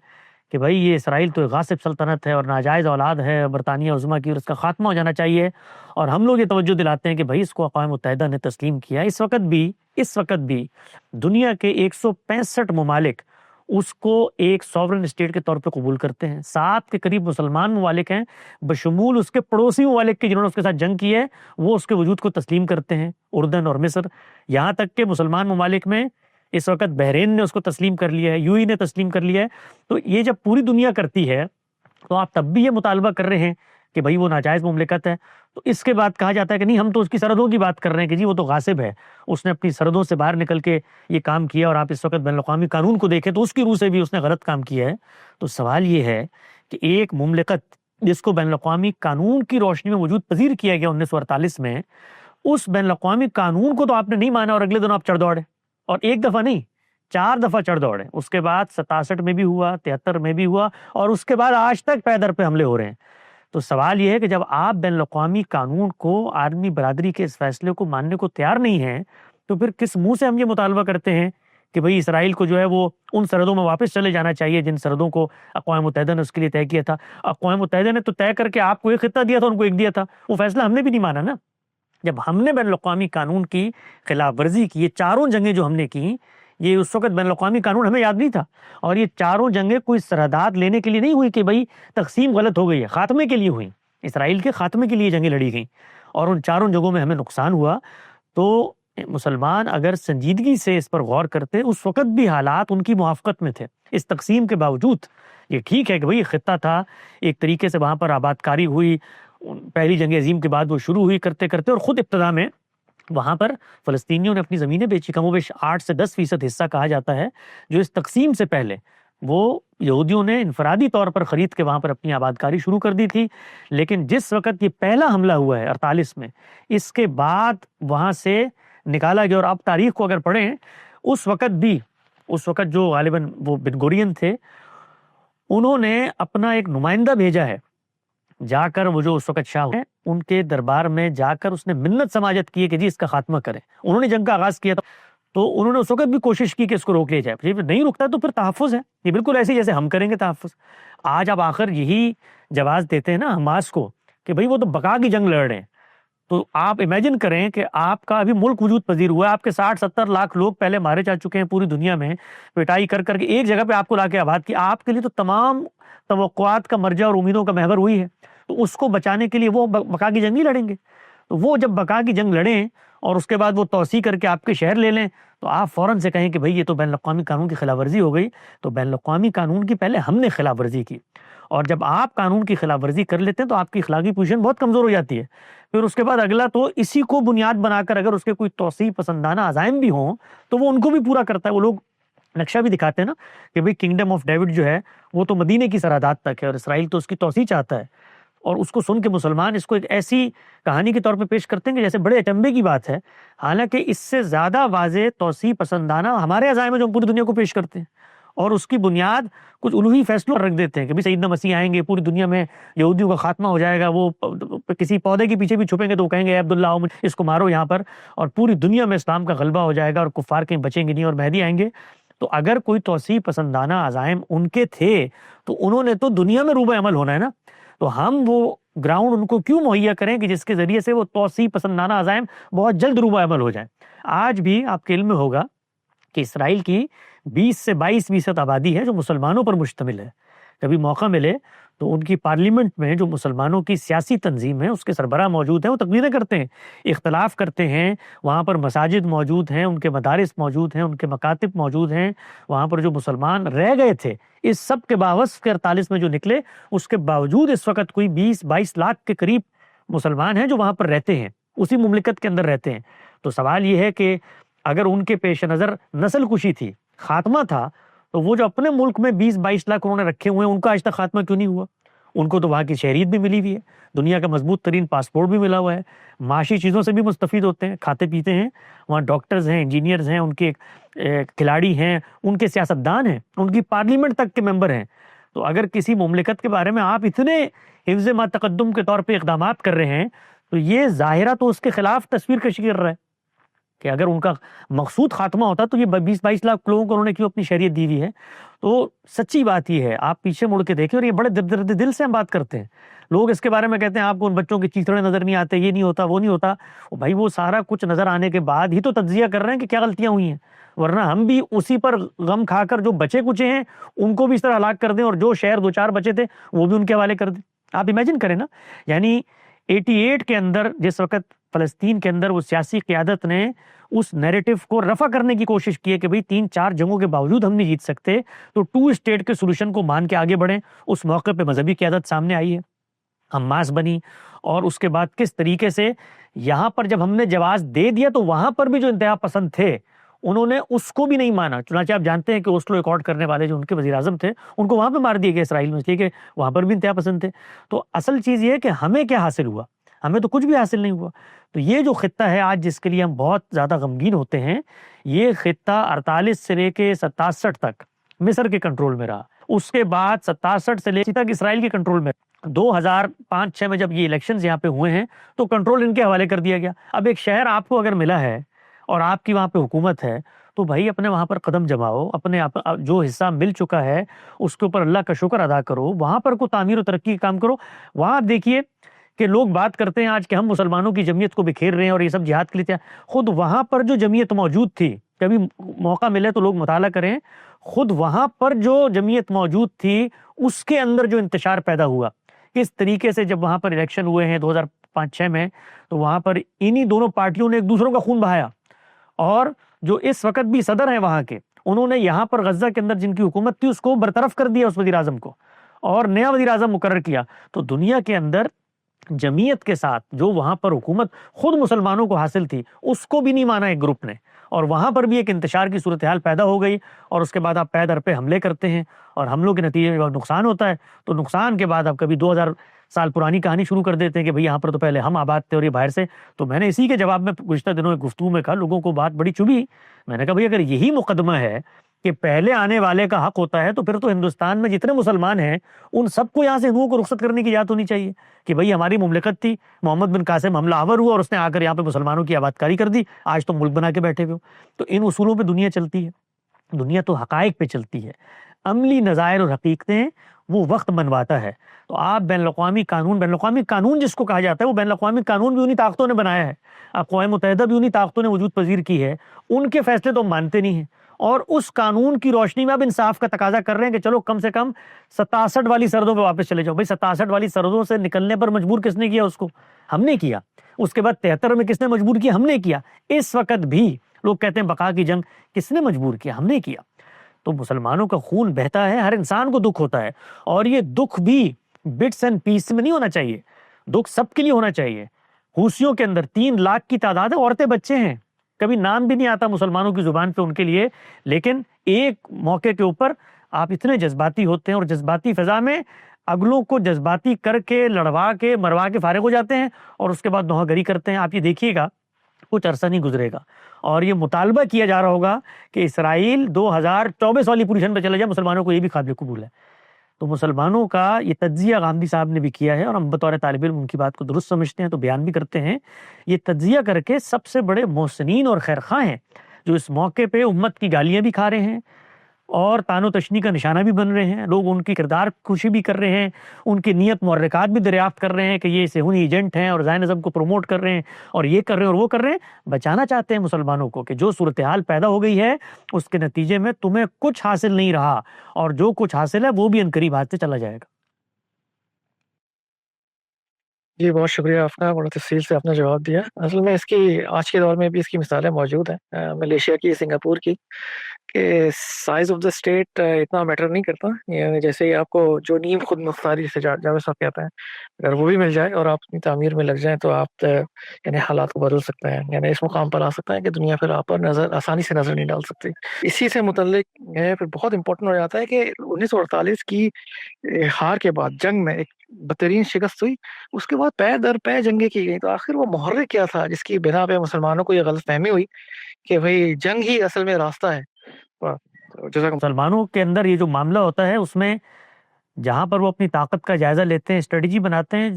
کہ بھائی یہ اسرائیل تو ایک غاصب سلطنت ہے اور ناجائز اولاد ہے برطانیہ عظمیٰ کی اور اس کا خاتمہ ہو جانا چاہیے، اور ہم لوگ یہ توجہ دلاتے ہیں کہ بھائی اس کو اقوام متحدہ نے تسلیم کیا. اس وقت بھی دنیا کے 165 ممالک اس کو ایک سوورن اسٹیٹ کے طور پہ قبول کرتے ہیں. 7 کے قریب مسلمان ممالک ہیں بشمول اس کے پڑوسی ممالک کے جنہوں نے اس کے ساتھ جنگ کی ہے، وہ اس کے وجود کو تسلیم کرتے ہیں، اردن اور مصر. یہاں تک کہ مسلمان ممالک میں اس وقت بحرین نے اس کو تسلیم کر لیا ہے، UAE نے تسلیم کر لیا ہے. تو یہ جب پوری دنیا کرتی ہے تو آپ تب بھی یہ مطالبہ کر رہے ہیں کہ بھائی وہ ناجائز مملکت ہے. تو اس کے بعد کہا جاتا ہے کہ نہیں ہم تو اس کی سرحدوں کی بات کر رہے ہیں کہ جی وہ تو غاصب ہے، اس نے اپنی سرحدوں سے باہر نکل کے یہ کام کیا. اور آپ اس وقت بین الاقوامی قانون کو دیکھیں تو اس کی روح سے بھی اس نے غلط کام کیا ہے. تو سوال یہ ہے کہ ایک مملکت جس کو بین الاقوامی قانون کی روشنی میں وجود پذیر کیا گیا 1948 میں، اس بین الاقوامی قانون کو تو آپ نے نہیں مانا اور اگلے دن آپ چڑھ دوڑے، اور ایک دفعہ نہیں 4 دفعہ چڑھ دوڑے. اس کے بعد 67 میں بھی ہوا، 73 میں بھی ہوا، اور اس کے بعد آج تک پے در پہ حملے ہو رہے ہیں. تو سوال یہ ہے کہ جب آپ بین الاقوامی قانون کو، عالمی برادری کے اس فیصلے کو ماننے کو تیار نہیں ہیں تو پھر کس منہ سے ہم یہ مطالبہ کرتے ہیں کہ بھئی اسرائیل کو جو ہے وہ ان سرحدوں میں واپس چلے جانا چاہیے جن سرحدوں کو اقوام متحدہ نے اس کے لیے طے کیا تھا. اقوام متحدہ نے تو طے کر کے آپ کو ایک خطہ دیا تھا، ان کو ایک دیا تھا. وہ فیصلہ ہم نے بھی نہیں مانا نا. جب ہم نے بین الاقوامی قانون کی خلاف ورزی کی، یہ 4 جنگیں جو ہم نے کی، یہ اس وقت بین الاقوامی قانون ہمیں یاد نہیں تھا. اور یہ 4 جنگیں کوئی سرحدات لینے کے لیے نہیں ہوئی کہ بھئی تقسیم غلط ہو گئی ہے، خاتمے کے لیے ہوئی. اسرائیل کے خاتمے کے لیے جنگیں لڑی گئیں اور ان 4 جنگوں میں ہمیں نقصان ہوا. تو مسلمان اگر سنجیدگی سے اس پر غور کرتے، اس وقت بھی حالات ان کی موافقت میں تھے اس تقسیم کے باوجود۔ یہ ٹھیک ہے کہ بھئی خطہ تھا، ایک طریقے سے وہاں پر آباد کاری ہوئی، پہلی جنگ عظیم کے بعد وہ شروع ہوئی کرتے کرتے، اور خود ابتدا میں وہاں پر فلسطینیوں نے اپنی زمینیں بیچی، کم و بیش 8 سے 10% حصہ کہا جاتا ہے جو اس تقسیم سے پہلے وہ یہودیوں نے انفرادی طور پر خرید کے وہاں پر اپنی آباد کاری شروع کر دی تھی۔ لیکن جس وقت یہ پہلا حملہ ہوا ہے 48 میں، اس کے بعد وہاں سے نکالا گیا، اور آپ تاریخ کو اگر پڑھیں اس وقت جو غالباً وہ بن گورین تھے، انہوں نے اپنا ایک نمائندہ بھیجا ہے جا کر، وہ جو اس وقت شاہ ہیں ان کے دربار میں جا کر اس نے منت سماجت کی ہے کہ جی اس کا خاتمہ کریں۔ انہوں نے جنگ کا آغاز کیا تھا تو انہوں نے اس وقت بھی کوشش کی کہ اس کو روک لیا جائے، پھر نہیں رکتا تو پھر تحفظ ہے، یہ بالکل ایسے جیسے ہم کریں گے تحفظ۔ آج آپ آخر یہی جواز دیتے ہیں نا حماس کو کہ بھئی وہ تو بقا کی جنگ لڑ رہے ہیں، تو آپ امیجن کریں کہ آپ کا ابھی ملک وجود پذیر ہوا ہے، آپ کے 60-70 لاکھ لوگ پہلے مارے جا چکے ہیں پوری دنیا میں، پٹائی کر کر کے ایک جگہ پہ آپ کو لا کے آباد کیا، آپ کے لیے تو تمام توقعات کا مرجع اور امیدوں کا محور وہی ہے، تو اس کو بچانے کے لیے وہ بقا کی جنگ نہیں لڑیں گے۔ تو وہ جب بقا کی جنگ لڑیں اور اس کے بعد وہ توسیع کر کے آپ کے شہر لے لیں، تو آپ فوراً سے کہیں کہ بھئی یہ تو بین الاقوامی قانون کی خلاف ورزی ہو گئی۔ تو بین الاقوامی قانون کی پہلے ہم نے خلاف ورزی کی، اور جب آپ قانون کی خلاف ورزی کر لیتے ہیں تو آپ کی اخلاقی پوزیشن بہت کمزور ہو جاتی ہے۔ پھر اس کے بعد اگلا تو اسی کو بنیاد بنا کر اگر اس کے کوئی توسیع پسندانہ عزائم بھی ہوں تو وہ ان کو بھی پورا کرتا ہے۔ وہ لوگ نقشہ بھی دکھاتے ہیں نا کہ بھئی کنگڈم آف ڈیوڈ جو ہے وہ تو مدینے کی سرحدات تک ہے، اور اسرائیل تو اس کی توسیع چاہتا ہے، اور اس کو سن کے مسلمان اس کو ایک ایسی کہانی کے طور پہ پیش کرتے ہیں کہ جیسے بڑے اچنبے کی بات ہے، حالانکہ اس سے زیادہ واضح توسیع پسندانہ ہمارے عزائم ہے جو ہم پوری دنیا کو پیش کرتے ہیں، اور اس کی بنیاد کچھ الوہی فیصلوں پر رکھ دیتے ہیں کہ بھی سیدنا مسیح آئیں گے، پوری دنیا میں یہودیوں کا خاتمہ ہو جائے گا، وہ کسی پودے کے پیچھے بھی چھپیں گے تو وہ کہیں گے اے عبداللہ آؤ اس کو مارو یہاں پر، اور پوری دنیا میں اسلام کا غلبہ ہو جائے گا اور کفار کہیں بچیں گے نہیں اور مہدی آئیں گے۔ تو اگر کوئی توسیع پسندانہ عزائم ان کے تھے تو انہوں نے تو دنیا میں روبہ عمل ہونا ہے نا، تو ہم وہ گراؤنڈ ان کو کیوں مہیا کریں کہ جس کے ذریعے سے وہ توسیع پسندانہ عزائم بہت جلد روبہ عمل ہو جائیں۔ آج بھی آپ کے علم میں ہوگا کہ اسرائیل کی 20 سے 22% آبادی ہے جو مسلمانوں پر مشتمل ہے۔ کبھی موقع ملے تو ان کی پارلیمنٹ میں جو مسلمانوں کی سیاسی تنظیم ہے اس کے سربراہ موجود ہیں، وہ تقریریں کرتے ہیں، اختلاف کرتے ہیں، وہاں پر مساجد موجود ہیں، ان کے مدارس موجود ہیں، ان کے مکاتب موجود ہیں، وہاں پر جو مسلمان رہ گئے تھے اس سب کے باوجود 48 میں جو نکلے، اس کے باوجود اس وقت کوئی 20-22 لاکھ کے قریب مسلمان ہیں جو وہاں پر رہتے ہیں، اسی مملکت کے اندر رہتے ہیں۔ تو سوال یہ ہے کہ اگر ان کے پیش نظر نسل کشی تھی، خاتمہ تھا، تو وہ جو اپنے ملک میں 20-22 لاکھ انہوں نے رکھے ہوئے ہیں ان کا آج تک خاتمہ کیوں نہیں ہوا؟ ان کو تو وہاں کی شہریت بھی ملی ہوئی ہے، دنیا کا مضبوط ترین پاسپورٹ بھی ملا ہوا ہے، معاشی چیزوں سے بھی مستفید ہوتے ہیں، کھاتے پیتے ہیں، وہاں ڈاکٹرز ہیں، انجینئرز ہیں، ان کے کھلاڑی ہیں، ان کے سیاستدان ہیں، ان کی پارلیمنٹ تک کے ممبر ہیں۔ تو اگر کسی مملکت کے بارے میں آپ اتنے حفظ ما تقدم کے طور پہ اقدامات کر رہے ہیں تو یہ ظاہرہ تو اس کے خلاف تصویر کشی کر رہا ہے کہ اگر ان کا مقصود خاتمہ ہوتا تو یہ 20-22 لاکھ لوگوں کو انہوں نے کیوں اپنی شہریت دی ہوئی ہے؟ تو سچی بات یہ ہے، آپ پیچھے مڑ کے دیکھیں، اور یہ بڑے درد دل سے ہم بات کرتے ہیں، لوگ اس کے بارے میں کہتے ہیں آپ کو ان بچوں کے چیتڑے نظر نہیں آتے، یہ نہیں ہوتا، وہ نہیں ہوتا۔ بھائی وہ سارا کچھ نظر آنے کے بعد ہی تو تجزیہ کر رہے ہیں کہ کیا غلطیاں ہوئی ہیں، ورنہ ہم بھی اسی پر غم کھا کر جو بچے کچے ہیں ان کو بھی اس طرح ہلاک کر دیں، اور جو شہر 2-4 بچے تھے وہ بھی ان کے حوالے کر دیں۔ آپ امیجن کریں نا، یعنی 88 کے اندر جس وقت فلسطین کے اندر وہ سیاسی قیادت نے اس نیریٹو کو رفع کرنے کی کوشش کی ہے کہ بھئی 3-4 جنگوں کے باوجود ہم نہیں جیت سکتے تو 2 اسٹیٹ کے سولوشن کو مان کے آگے بڑھیں، اس موقع پہ مذہبی قیادت سامنے آئی ہے، حماس بنی، اور اس کے بعد کس طریقے سے یہاں پر جب ہم نے جواز دے دیا تو وہاں پر بھی جو انتہا پسند تھے انہوں نے اس کو بھی نہیں مانا۔ چنانچہ آپ جانتے ہیں کہ اوسلو ایکارڈ کرنے والے جو ان کے وزیر اعظم تھے ان کو وہاں پہ مار دیے گئے اسرائیل میں، اس لیے کہ وہاں پر بھی انتہا پسند تھے۔ تو اصل چیز یہ ہے کہ ہمیں کیا حاصل ہوا؟ ہمیں تو کچھ بھی حاصل نہیں ہوا۔ تو یہ جو خطہ ہے آج جس کے لیے ہم بہت زیادہ غمگین ہوتے ہیں، یہ خطہ 48 سے لے کے 67 تک مصر کے کنٹرول میں رہا، اس کے بعد 67 سے لے تک اسرائیل کے کنٹرول میں، 2005-6 میں جب یہ الیکشنز یہاں پہ ہوئے ہیں تو کنٹرول ان کے حوالے کر دیا گیا۔ اب ایک شہر آپ کو اگر ملا ہے اور آپ کی وہاں پہ حکومت ہے تو بھائی اپنے وہاں پر قدم جماؤ، اپنے جو حصہ مل چکا ہے اس کے اوپر اللہ کا شکر ادا کرو، وہاں پر کوئی تعمیر و ترقی کا کام کرو۔ وہاں آپ دیکھیے کہ لوگ بات کرتے ہیں آج کہ ہم مسلمانوں کی جمعیت کو بکھیر رہے ہیں اور یہ سب جہاد کے لیے تیار، خود وہاں پر جو جمعیت موجود تھی، کبھی موقع ملے تو لوگ مطالعہ کریں، خود وہاں پر جو جمعیت موجود تھی اس کے اندر جو انتشار پیدا ہوا، کس طریقے سے جب وہاں پر الیکشن ہوئے ہیں 2005-6 میں، تو وہاں پر انہی دونوں پارٹیوں نے ایک دوسروں کا خون بہایا، اور جو اس وقت بھی صدر ہیں وہاں کے، انہوں نے یہاں پر غزہ کے اندر جن کی حکومت تھی اس کو برطرف کر دیا، اس وزیر اعظم کو، اور نیا وزیر اعظم مقرر کیا۔ تو دنیا کے اندر جمعیت کے ساتھ جو وہاں پر حکومت خود مسلمانوں کو حاصل تھی اس کو بھی نہیں مانا ایک گروپ نے، اور وہاں پر بھی ایک انتشار کی صورتحال پیدا ہو گئی، اور اس کے بعد آپ پے در پہ حملے کرتے ہیں اور حملوں کے نتیجے میں نقصان ہوتا ہے۔ تو نقصان کے بعد آپ کبھی 2000 سال پرانی کہانی شروع کر دیتے ہیں کہ بھئی یہاں پر تو پہلے ہم آباد تھے اور یہ باہر سے۔ تو میں نے اسی کے جواب میں گزشتہ دنوں میں گفتگو میں کہا، لوگوں کو بات بڑی چبھی، میں نے کہا بھئی اگر یہی مقدمہ ہے کہ پہلے آنے والے کا حق ہوتا ہے تو پھر تو ہندوستان میں جتنے مسلمان ہیں ان سب کو یہاں سے ہندوؤں کو رخصت کرنے کی اجازت ہونی چاہیے کہ بھئی ہماری مملکت تھی، محمد بن قاسم حملہ آور ہوا اور اس نے آ کر یہاں پہ مسلمانوں کی آبادکاری کر دی، آج تو ملک بنا کے بیٹھے ہوئے ہو۔ تو ان اصولوں پہ دنیا چلتی ہے، دنیا تو حقائق پہ چلتی ہے، عملی نظائر اور حقیقتیں وہ وقت منواتا ہے۔ تو آپ بین الاقوامی قانون جس کو کہا جاتا ہے، وہ بین الاقوامی قانون بھی انہی طاقتوں نے بنایا ہے، اقوام متحدہ بھی انہی طاقتوں نے وجود پذیر کی ہے، ان کے فیصلے تو مانتے نہیں ہیں، اور اس قانون کی روشنی میں اب انصاف کا تقاضا کر رہے ہیں کہ چلو کم سے کم 67 والی سرحدوں پہ واپس چلے جاؤ۔ بھائی 67 والی سرحدوں سے نکلنے پر مجبور کس نے کیا؟ اس کو ہم نے کیا۔ اس کے بعد 73 میں کس نے مجبور کیا؟ ہم نے کیا۔ اس وقت بھی لوگ کہتے ہیں بقا کی جنگ، کس نے مجبور کیا؟ ہم نے کیا۔ تو مسلمانوں کا خون بہتا ہے، ہر انسان کو دکھ ہوتا ہے، اور یہ دکھ بھی بٹس اینڈ پیس میں نہیں ہونا چاہیے، دکھ سب کے لیے ہونا چاہیے۔ حوثیوں کے اندر 3 لاکھ کی تعداد ہے، عورتیں بچے ہیں، کبھی نام بھی نہیں آتا مسلمانوں کی زبان پہ ان کے لیے، لیکن ایک موقع کے اوپر آپ اتنے جذباتی ہوتے ہیں اور جذباتی فضا میں اگلوں کو جذباتی کر کے لڑوا کے مروا کے فارغ ہو جاتے ہیں، اور اس کے بعد نوحہ گری کرتے ہیں۔ آپ یہ دیکھیے گا کچھ عرصہ نہیں گزرے گا اور یہ مطالبہ کیا جا رہا ہوگا کہ اسرائیل 2024 والی پوزیشن پہ چلا جائے۔ مسلمانوں کو یہ بھی قابل قبول ہے۔ تو مسلمانوں کا یہ تجزیہ غامدی صاحب نے بھی کیا ہے، اور ہم بطور طالب علم ان کی بات کو درست سمجھتے ہیں تو بیان بھی کرتے ہیں۔ یہ تجزیہ کر کے سب سے بڑے محسنین اور خیرخواہ ہیں جو اس موقع پہ امت کی گالیاں بھی کھا رہے ہیں اور تان و تشنی کا نشانہ بھی بن رہے ہیں، لوگ ان کی کردار خوشی بھی کر رہے ہیں، ان کی نیت محرکات بھی دریافت کر رہے ہیں کہ یہ صہیونی ایجنٹ ہیں اور زائنزم کو پروموٹ کر رہے ہیں اور یہ کر رہے ہیں اور وہ کر رہے ہیں۔ بچانا چاہتے ہیں مسلمانوں کو کہ جو صورتحال پیدا ہو گئی ہے اس کے نتیجے میں تمہیں کچھ حاصل نہیں رہا، اور جو کچھ حاصل ہے وہ بھی عنقریب ہاتھ سے چلا جائے گا۔ جی بہت شکریہ آپ کا، بڑا تفصیل سے آپ نے جواب دیا۔ اصل میں اس کی آج کے دور میں بھی اس کی مثالیں موجود ہیں، ملیشیا کی، سنگاپور کی، کہ سائز آف دا اسٹیٹ اتنا میٹر نہیں کرتا، یعنی جیسے ہی آپ کو جو نیم خود مختاری سے جاوید صاحب کہتے ہیں، اگر وہ بھی مل جائے اور آپ اپنی تعمیر میں لگ جائیں تو آپ یعنی حالات کو بدل سکتے ہیں، یعنی اس مقام پر آ سکتے ہیں کہ دنیا پھر آپ پر آسانی سے نظر نہیں ڈال سکتی۔ اسی سے متعلق ہے پھر بہت امپورٹنٹ ہو جاتا ہے کہ 1948 کی ہار کے بعد جنگ میں ایک بدترین شکست ہوئی، اس کے بعد پے در پے جنگیں کی گئی، تو آخر وہ محرک کیا تھا جس کی بنا پہ مسلمانوں کو یہ غلط فہمی ہوئی کہ بھئی جنگ ہی اصل میں راستہ ہے۔ مسلمانوں کے اندر یہ جو معاملہ ہوتا ہے اس میں جہاں پر وہ اپنی طاقت کا جائزہ لیتے ہیں، اسٹریٹجی بناتے ہیں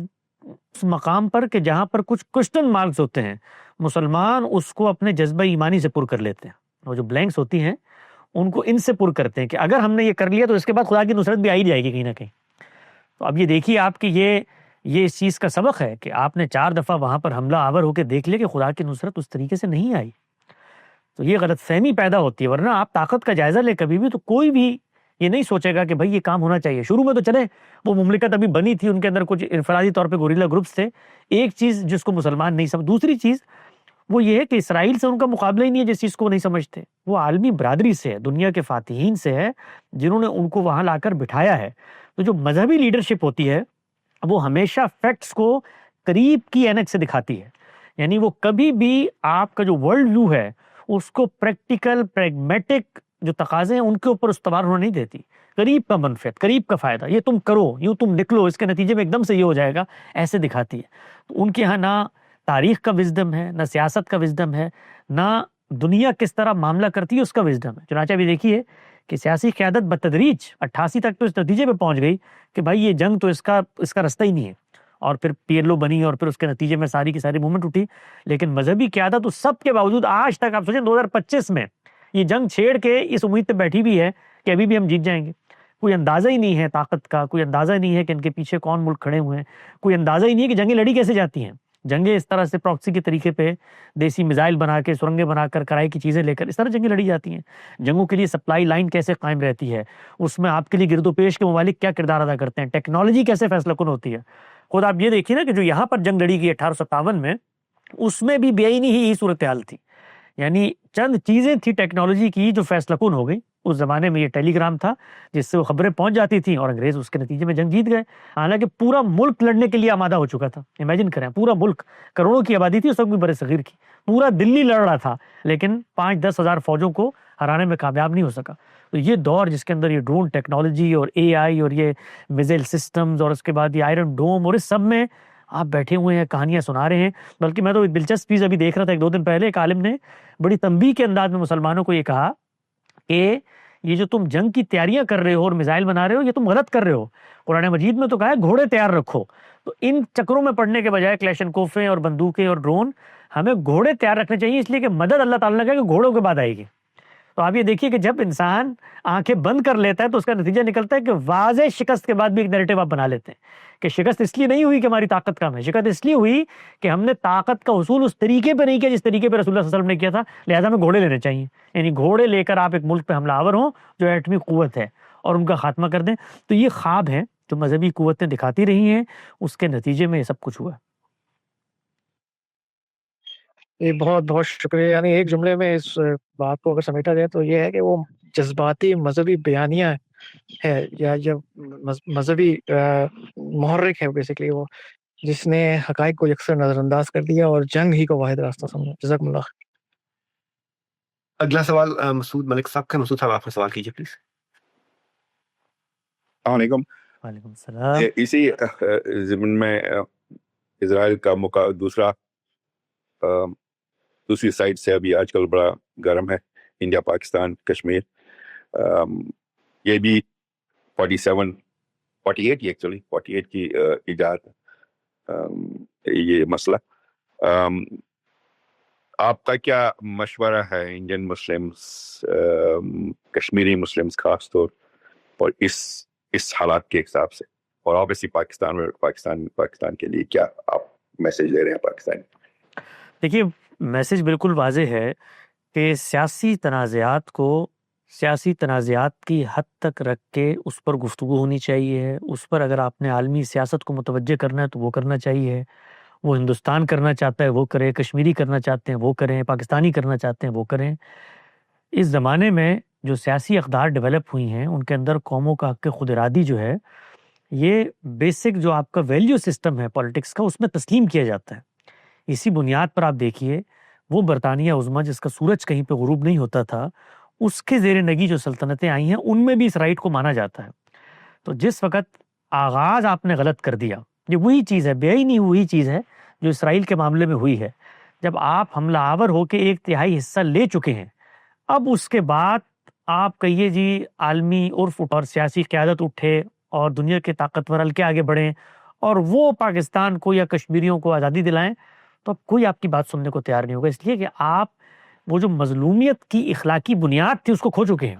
اس مقام پر کہ جہاں پر کچھ کوسچن مارکس ہوتے ہیں، مسلمان اس کو اپنے جذبہ ایمانی سے پر کر لیتے ہیں، وہ جو بلینکس ہوتی ہیں ان کو ان سے پر کرتے ہیں کہ اگر ہم نے یہ کر لیا تو اس کے بعد خدا کی نصرت بھی آ ہی جائے گی کہیں نہ کہیں۔ تو اب یہ دیکھیے آپ کہ یہ اس چیز کا سبق ہے کہ آپ نے 4 دفعہ وہاں پر حملہ آور ہو کے دیکھ لیا کہ خدا کی نصرت اس طریقے سے نہیں آئی، تو یہ غلط فہمی پیدا ہوتی ہے۔ ورنہ آپ طاقت کا جائزہ لیں کبھی بھی تو کوئی بھی یہ نہیں سوچے گا کہ بھائی یہ کام ہونا چاہیے۔ شروع میں تو چلے وہ مملکت ابھی بنی تھی، ان کے اندر کچھ انفرادی طور پہ گوریلا گروپس تھے، ایک چیز جس کو مسلمان نہیں سمجھ، دوسری چیز وہ یہ ہے کہ اسرائیل سے ان کا مقابلہ ہی نہیں ہے جس چیز کو وہ نہیں سمجھتے، وہ عالمی برادری سے ہے، دنیا کے فاتحین سے ہے جنہوں نے ان کو وہاں لا کر بٹھایا ہے۔ تو جو مذہبی لیڈرشپ ہوتی ہے وہ ہمیشہ فیکٹس کو قریب کی عینک سے دکھاتی ہے، یعنی وہ کبھی بھی آپ کا جو ورلڈ ویو ہے اس کو پریکٹیکل پریگمیٹک جو تقاضے ہیں ان کے اوپر استوار ہونے نہیں دیتی۔ قریب کا منفعت، قریب کا فائدہ، یہ تم کرو، یوں تم نکلو، اس کے نتیجے میں ایک دم سے یہ ہو جائے گا، ایسے دکھاتی ہے۔ تو ان کے ہاں نہ تاریخ کا وزڈم ہے، نہ سیاست کا وزڈم ہے، نہ دنیا کس طرح معاملہ کرتی ہے اس کا وزڈم ہے۔ چنانچہ بھی دیکھیے کہ سیاسی قیادت بتدریج 88 تک تو اس نتیجے پہ پہنچ گئی کہ بھائی یہ جنگ تو اس کا رستہ ہی نہیں ہے، اور پھر PLO بنی اور پھر اس کے نتیجے میں ساری کی ساری موومنٹ اٹھی۔ لیکن مذہبی قیادت اس سب کے باوجود آج تک آپ سوچیں 2025 میں یہ جنگ چھیڑ کے اس امید پہ بیٹھی بھی ہے کہ ابھی بھی ہم جیت جائیں گے۔ کوئی اندازہ ہی نہیں ہے طاقت کا، کوئی اندازہ نہیں ہے کہ ان کے پیچھے کون ملک کھڑے ہوئے ہیں، کوئی اندازہ ہی نہیں ہے کہ جنگیں لڑی کیسے جاتی ہیں۔ جنگیں اس طرح سے پراکسی کے طریقے پہ دیسی میزائل بنا کے، سرنگیں بنا کر، کرائی کی چیزیں لے کر اس طرح جنگیں لڑی جاتی ہیں۔ جنگوں کے لیے سپلائی لائن کیسے قائم رہتی ہے، اس میں آپ کے لیے گرد و پیش کے ممالک کیا کردار ادا کرتے ہیں، ٹیکنالوجی کیسے فیصلہ کن ہوتی ہے۔ خود آپ یہ دیکھیے نا کہ جو یہاں پر جنگ لڑی گئی 1857 میں، اس میں بھی بے آئینی ہی صورتحال تھی، یعنی چند چیزیں تھی ٹیکنالوجی کی جو فیصلہ کن ہو گئی. اس زمانے میں یہ ٹیلی گرام تھا جس سے وہ خبریں پہنچ جاتی تھیں اور انگریز اس کے نتیجے میں جنگ جیت گئے. حالانکہ پورا ملک لڑنے کے لیے آمادہ ہو چکا تھا. امیجن کریں, پورا ملک, کروڑوں کی آبادی تھی اس وقت بھی برِ صغیر کی, پورا دلی لڑ رہا تھا, لیکن 5-10 ہزار فوجوں کو ہرانے میں کامیاب نہیں ہو سکا. تو یہ دور جس کے اندر یہ ڈرون ٹیکنالوجی اور اے آئی اور یہ میزائل سسٹمز اور اس کے بعد یہ آئرن ڈوم اور اس سب میں آپ بیٹھے ہوئے ہیں, کہانیاں سنا رہے ہیں. بلکہ میں تو ایک دلچسپ چیز ابھی دیکھ رہا تھا, 1-2 دن پہلے ایک عالم نے بڑی تنبیہ کے انداز میں مسلمانوں کو یہ کہا کہ یہ جو تم جنگ کی تیاریاں کر رہے ہو اور میزائل بنا رہے ہو, یہ تم غلط کر رہے ہو. قرآن مجید میں تو کہا ہے گھوڑے تیار رکھو. تو ان چکروں میں پڑنے کے بجائے کلیشن کوفیں اور بندوقیں اور ڈرون, ہمیں گھوڑے تیار رکھنے چاہیے, اس لیے کہ مدد اللہ تعالیٰ نے کہا کہ گھوڑوں کے بعد آئے گی. تو آپ یہ دیکھیے کہ جب انسان آنکھیں بند کر لیتا ہے تو اس کا نتیجہ نکلتا ہے کہ واضح شکست کے بعد بھی ایک نیریٹو آپ بنا لیتے ہیں کہ شکست اس لیے نہیں ہوئی کہ ہماری طاقت کم ہے, شکست اس لیے ہوئی کہ ہم نے طاقت کا حصول اس طریقے پہ نہیں کیا جس طریقے پہ رسول اللہ صلی اللہ علیہ وسلم نے کیا تھا, لہٰذا ہمیں گھوڑے لینے چاہیے. یعنی گھوڑے لے کر آپ ایک ملک پہ حملہ آور ہوں جو ایٹمی قوت ہے اور ان کا خاتمہ کر دیں. تو یہ خواب ہیں جو مذہبی قوتیں دکھاتی رہی ہیں, اس کے نتیجے میں یہ سب کچھ ہوا. یہ بہت بہت شکریہ. یعنی ایک جملے میں اس بات کو اگر سمیٹا جائے تو یہ ہے کہ وہ جذباتی مذہبی بیانیہ ہے یا مذہبی محرک ہے بیسیکلی, وہ جس نے حقائق کو یکسر نظر انداز کر دیا اور جنگ ہی کو واحد راستہ سمجھا. جزاکم اللہ خیر. اگلا سوال مسعود ملک صاحب کا. مسعود صاحب آپ کا سوال کیجیے پلیز. السلام علیکم. وعلیکم السلام. اسی ضمن میں اسرائیل کا دوسری سائڈ سے ابھی آج کل بڑا گرم ہے, انڈیا پاکستان کشمیر. یہ بھی 48 کی ایجاد یہ مسئلہ. آپ کا کیا مشورہ ہے انڈین مسلمس, کشمیری مسلمس خاص طور پر اس حالات کے حساب سے, اور آبویسلی پاکستان کے لیے کیا آپ میسج دے رہے ہیں پاکستانی؟ دیکھیے میسج بالکل واضح ہے کہ سیاسی تنازعات کی حد تک رکھ کے اس پر گفتگو ہونی چاہیے. اس پر اگر آپ نے عالمی سیاست کو متوجہ کرنا ہے تو وہ کرنا چاہیے. وہ ہندوستان کرنا چاہتا ہے وہ کرے, کشمیری کرنا چاہتے ہیں وہ کریں, پاکستانی کرنا چاہتے ہیں وہ کریں. اس زمانے میں جو سیاسی اقدار ڈیولپ ہوئی ہیں ان کے اندر قوموں کا حق خود ارادی جو ہے, یہ بیسک جو آپ کا ویلیو سسٹم ہے پالیٹکس کا, اس میں تسلیم کیا جاتا ہے. اسی بنیاد پر آپ دیکھیے وہ برطانیہ عظمیٰ جس کا سورج کہیں پہ غروب نہیں ہوتا تھا, اس کے زیر نگی جو سلطنتیں آئی ہیں ان میں بھی اس رائٹ کو مانا جاتا ہے. تو جس وقت آغاز آپ نے غلط کر دیا, یہ وہی چیز ہے, بے ہی نہیں وہی چیز ہے جو اسرائیل کے معاملے میں ہوئی ہے. جب آپ حملہ آور ہو کے 1/3 حصہ لے چکے ہیں, اب اس کے بعد آپ کہیے جی عالمی عرف اور سیاسی قیادت اٹھے اور دنیا کے طاقتور ہلکے آگے بڑھیں اور وہ پاکستان کو یا کشمیریوں کو آزادی دلائیں, تو اب کوئی آپ کی بات سننے کو تیار نہیں ہوگا. اس لیے کہ آپ وہ جو مظلومیت کی اخلاقی بنیاد تھی اس کو کھو چکے ہیں.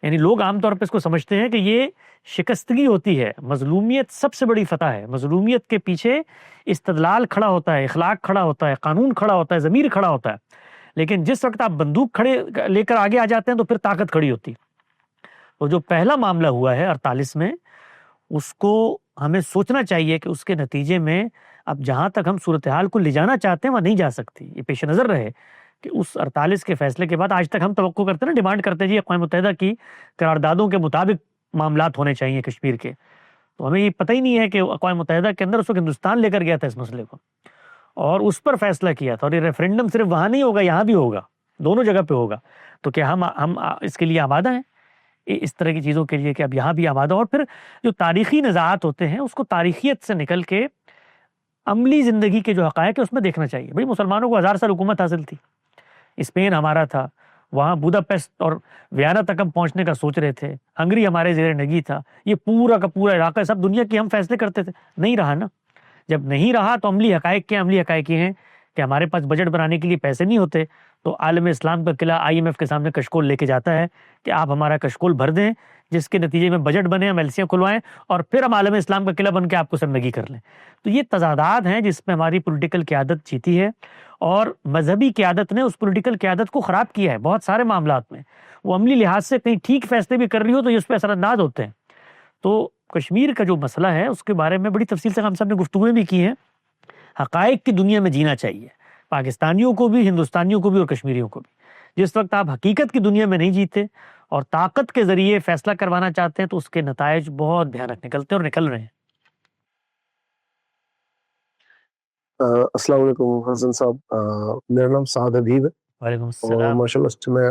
یعنی لوگ عام طور پہ اس کو سمجھتے ہیں کہ یہ شکستگی ہوتی ہے, مظلومیت سب سے بڑی فتح ہے. مظلومیت کے پیچھے استدلال کھڑا ہوتا ہے, اخلاق کھڑا ہوتا ہے, قانون کھڑا ہوتا ہے, ضمیر کھڑا ہوتا ہے. لیکن جس وقت آپ بندوق لے کر آگے آ جاتے ہیں تو پھر طاقت کھڑی ہوتی ہے. تو جو پہلا معاملہ ہوا ہے 48 میں, اس کو ہمیں سوچنا چاہیے کہ اس کے نتیجے میں اب جہاں تک ہم صورتحال کو لے جانا چاہتے ہیں وہاں نہیں جا سکتی. یہ پیش نظر رہے کہ اس 48 کے فیصلے کے بعد آج تک ہم توقع کرتے ہیں, ڈیمانڈ کرتے ہیں جی اقوام متحدہ کی قراردادوں کے مطابق معاملات ہونے چاہیے کشمیر کے. تو ہمیں یہ پتہ ہی نہیں ہے کہ اقوام متحدہ کے اندر اس وقت ہندوستان لے کر گیا تھا اس مسئلے کو اور اس پر فیصلہ کیا تھا, اور یہ ریفرینڈم صرف وہاں نہیں ہوگا, یہاں بھی ہوگا, دونوں جگہ پہ ہوگا. تو کیا ہم اس کے لیے آمادہ ہیں اس طرح کی چیزوں کے لیے کہ اب یہاں بھی آمادہ؟ اور پھر جو تاریخی نزاعات ہوتے ہیں اس کو تاریخیت سے نکل کے عملی زندگی کے جو حقائق ہے اس میں دیکھنا چاہیے. بھئی مسلمانوں کو 1000 سال حکومت حاصل تھی, اسپین ہمارا تھا, وہاں بوداپیسٹ اور ویانا تک ہم پہنچنے کا سوچ رہے تھے, ہنگری ہمارے زیر نگی تھا, یہ پورا کا پورا علاقہ سب دنیا کی ہم فیصلے کرتے تھے. نہیں رہا نا. جب نہیں رہا تو عملی حقائق کے عملی حقائق یہ ہیں کہ ہمارے پاس بجٹ بنانے کے لیے پیسے نہیں ہوتے, تو عالم اسلام کا قلعہ IMF کے سامنے کشکول لے کے جاتا ہے کہ آپ ہمارا کشکول بھر دیں, جس کے نتیجے میں بجٹ بنے, ہم ایلسیاں کھلوائیں اور پھر ہم عالم اسلام کا قلعہ بن کے آپ کو سرنگی کر لیں. تو یہ تضادات ہیں جس میں ہماری پولیٹیکل قیادت جیتی ہے, اور مذہبی قیادت نے اس پولیٹیکل قیادت کو خراب کیا ہے بہت سارے معاملات میں. وہ عملی لحاظ سے کہیں ٹھیک فیصلے بھی کر رہی ہو تو یہ اس پہ اثر انداز ہوتے ہیں. تو کشمیر کا جو مسئلہ ہے اس کے بارے میں بڑی تفصیل سے ہم سب نے گفتگویں بھی کی ہیں. حقائق کی دنیا میں جینا چاہیے, پاکستانیوں کو بھی، ہندوستانیوں کو بھی اور کشمیریوں کو بھی۔ جس وقت آپ حقیقت کی دنیا میں نہیں جیتے اور طاقت کے ذریعے فیصلہ کروانا چاہتے ہیں تو اس کے نتائج بہت بھیانک نکلتے ہیں اور نکل رہے ہیں۔ السلام علیکم حسن صاحب، میرا نام سعد حبیب ہے وعلیکم اور السلام۔ ماشاء اللہ سے میں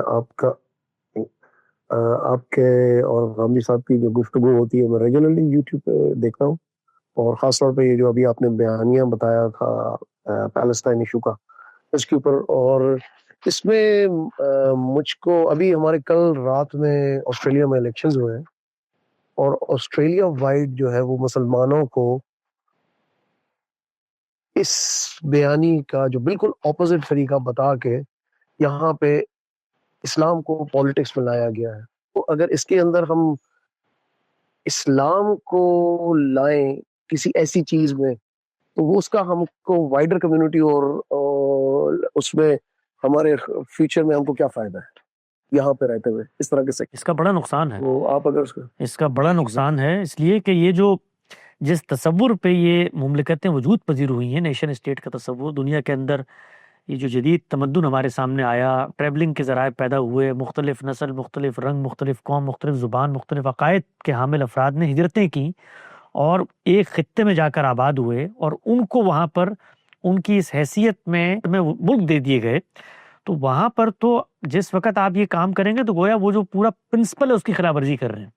آپ کے اور غامدی صاحب کی جو گفتگو ہوتی ہے میں ریگولرلی یوٹیوب پہ دیکھتا ہوں، اور خاص طور پہ یہ جو ابھی آپ نے بیانیہ بتایا تھا پیلسٹائن ایشو کا، اس کے اوپر، اور اس میں مجھ کو ابھی ہمارے کل رات میں آسٹریلیا میں الیکشنز ہوئے ہیں، اور آسٹریلیا وائڈ جو ہے وہ مسلمانوں کو اس بیانی کا جو بالکل اپوزٹ طریقہ بتا کے یہاں پہ اسلام کو پالیٹکس میں لایا گیا ہے۔ تو اگر اس کے اندر ہم اسلام کو لائیں کسی ایسی چیز میں تو وہ اس کا ہم کو وائڈر کمیونٹی اور اس میں ہمارے فیوچر میں ہم کو کیا فائدہ ہے یہاں پہ رہتے ہوئے اس طرح کے سیکٹر؟ اس کا بڑا نقصان ہے، تو آپ اگر اس کا بڑا نقصان ہے، اس لیے کہ یہ جو جس تصور پہ یہ مملکتیں وجود پذیر ہوئی ہیں، نیشن اسٹیٹ کا تصور، دنیا کے اندر یہ جو جدید تمدن ہمارے سامنے آیا، ٹریولنگ کے ذرائع پیدا ہوئے، مختلف نسل، مختلف رنگ، مختلف قوم، مختلف زبان، مختلف عقائد کے حامل افراد نے ہجرتیں کی اور ایک خطے میں جا کر آباد ہوئے، اور ان کو وہاں پر ان کی اس حیثیت میں ملک دے دیے گئے۔ تو وہاں پر تو جس وقت آپ یہ کام کریں گے تو گویا وہ جو پورا پرنسپل ہے اس کی خلاف ورزی کر رہے ہیں۔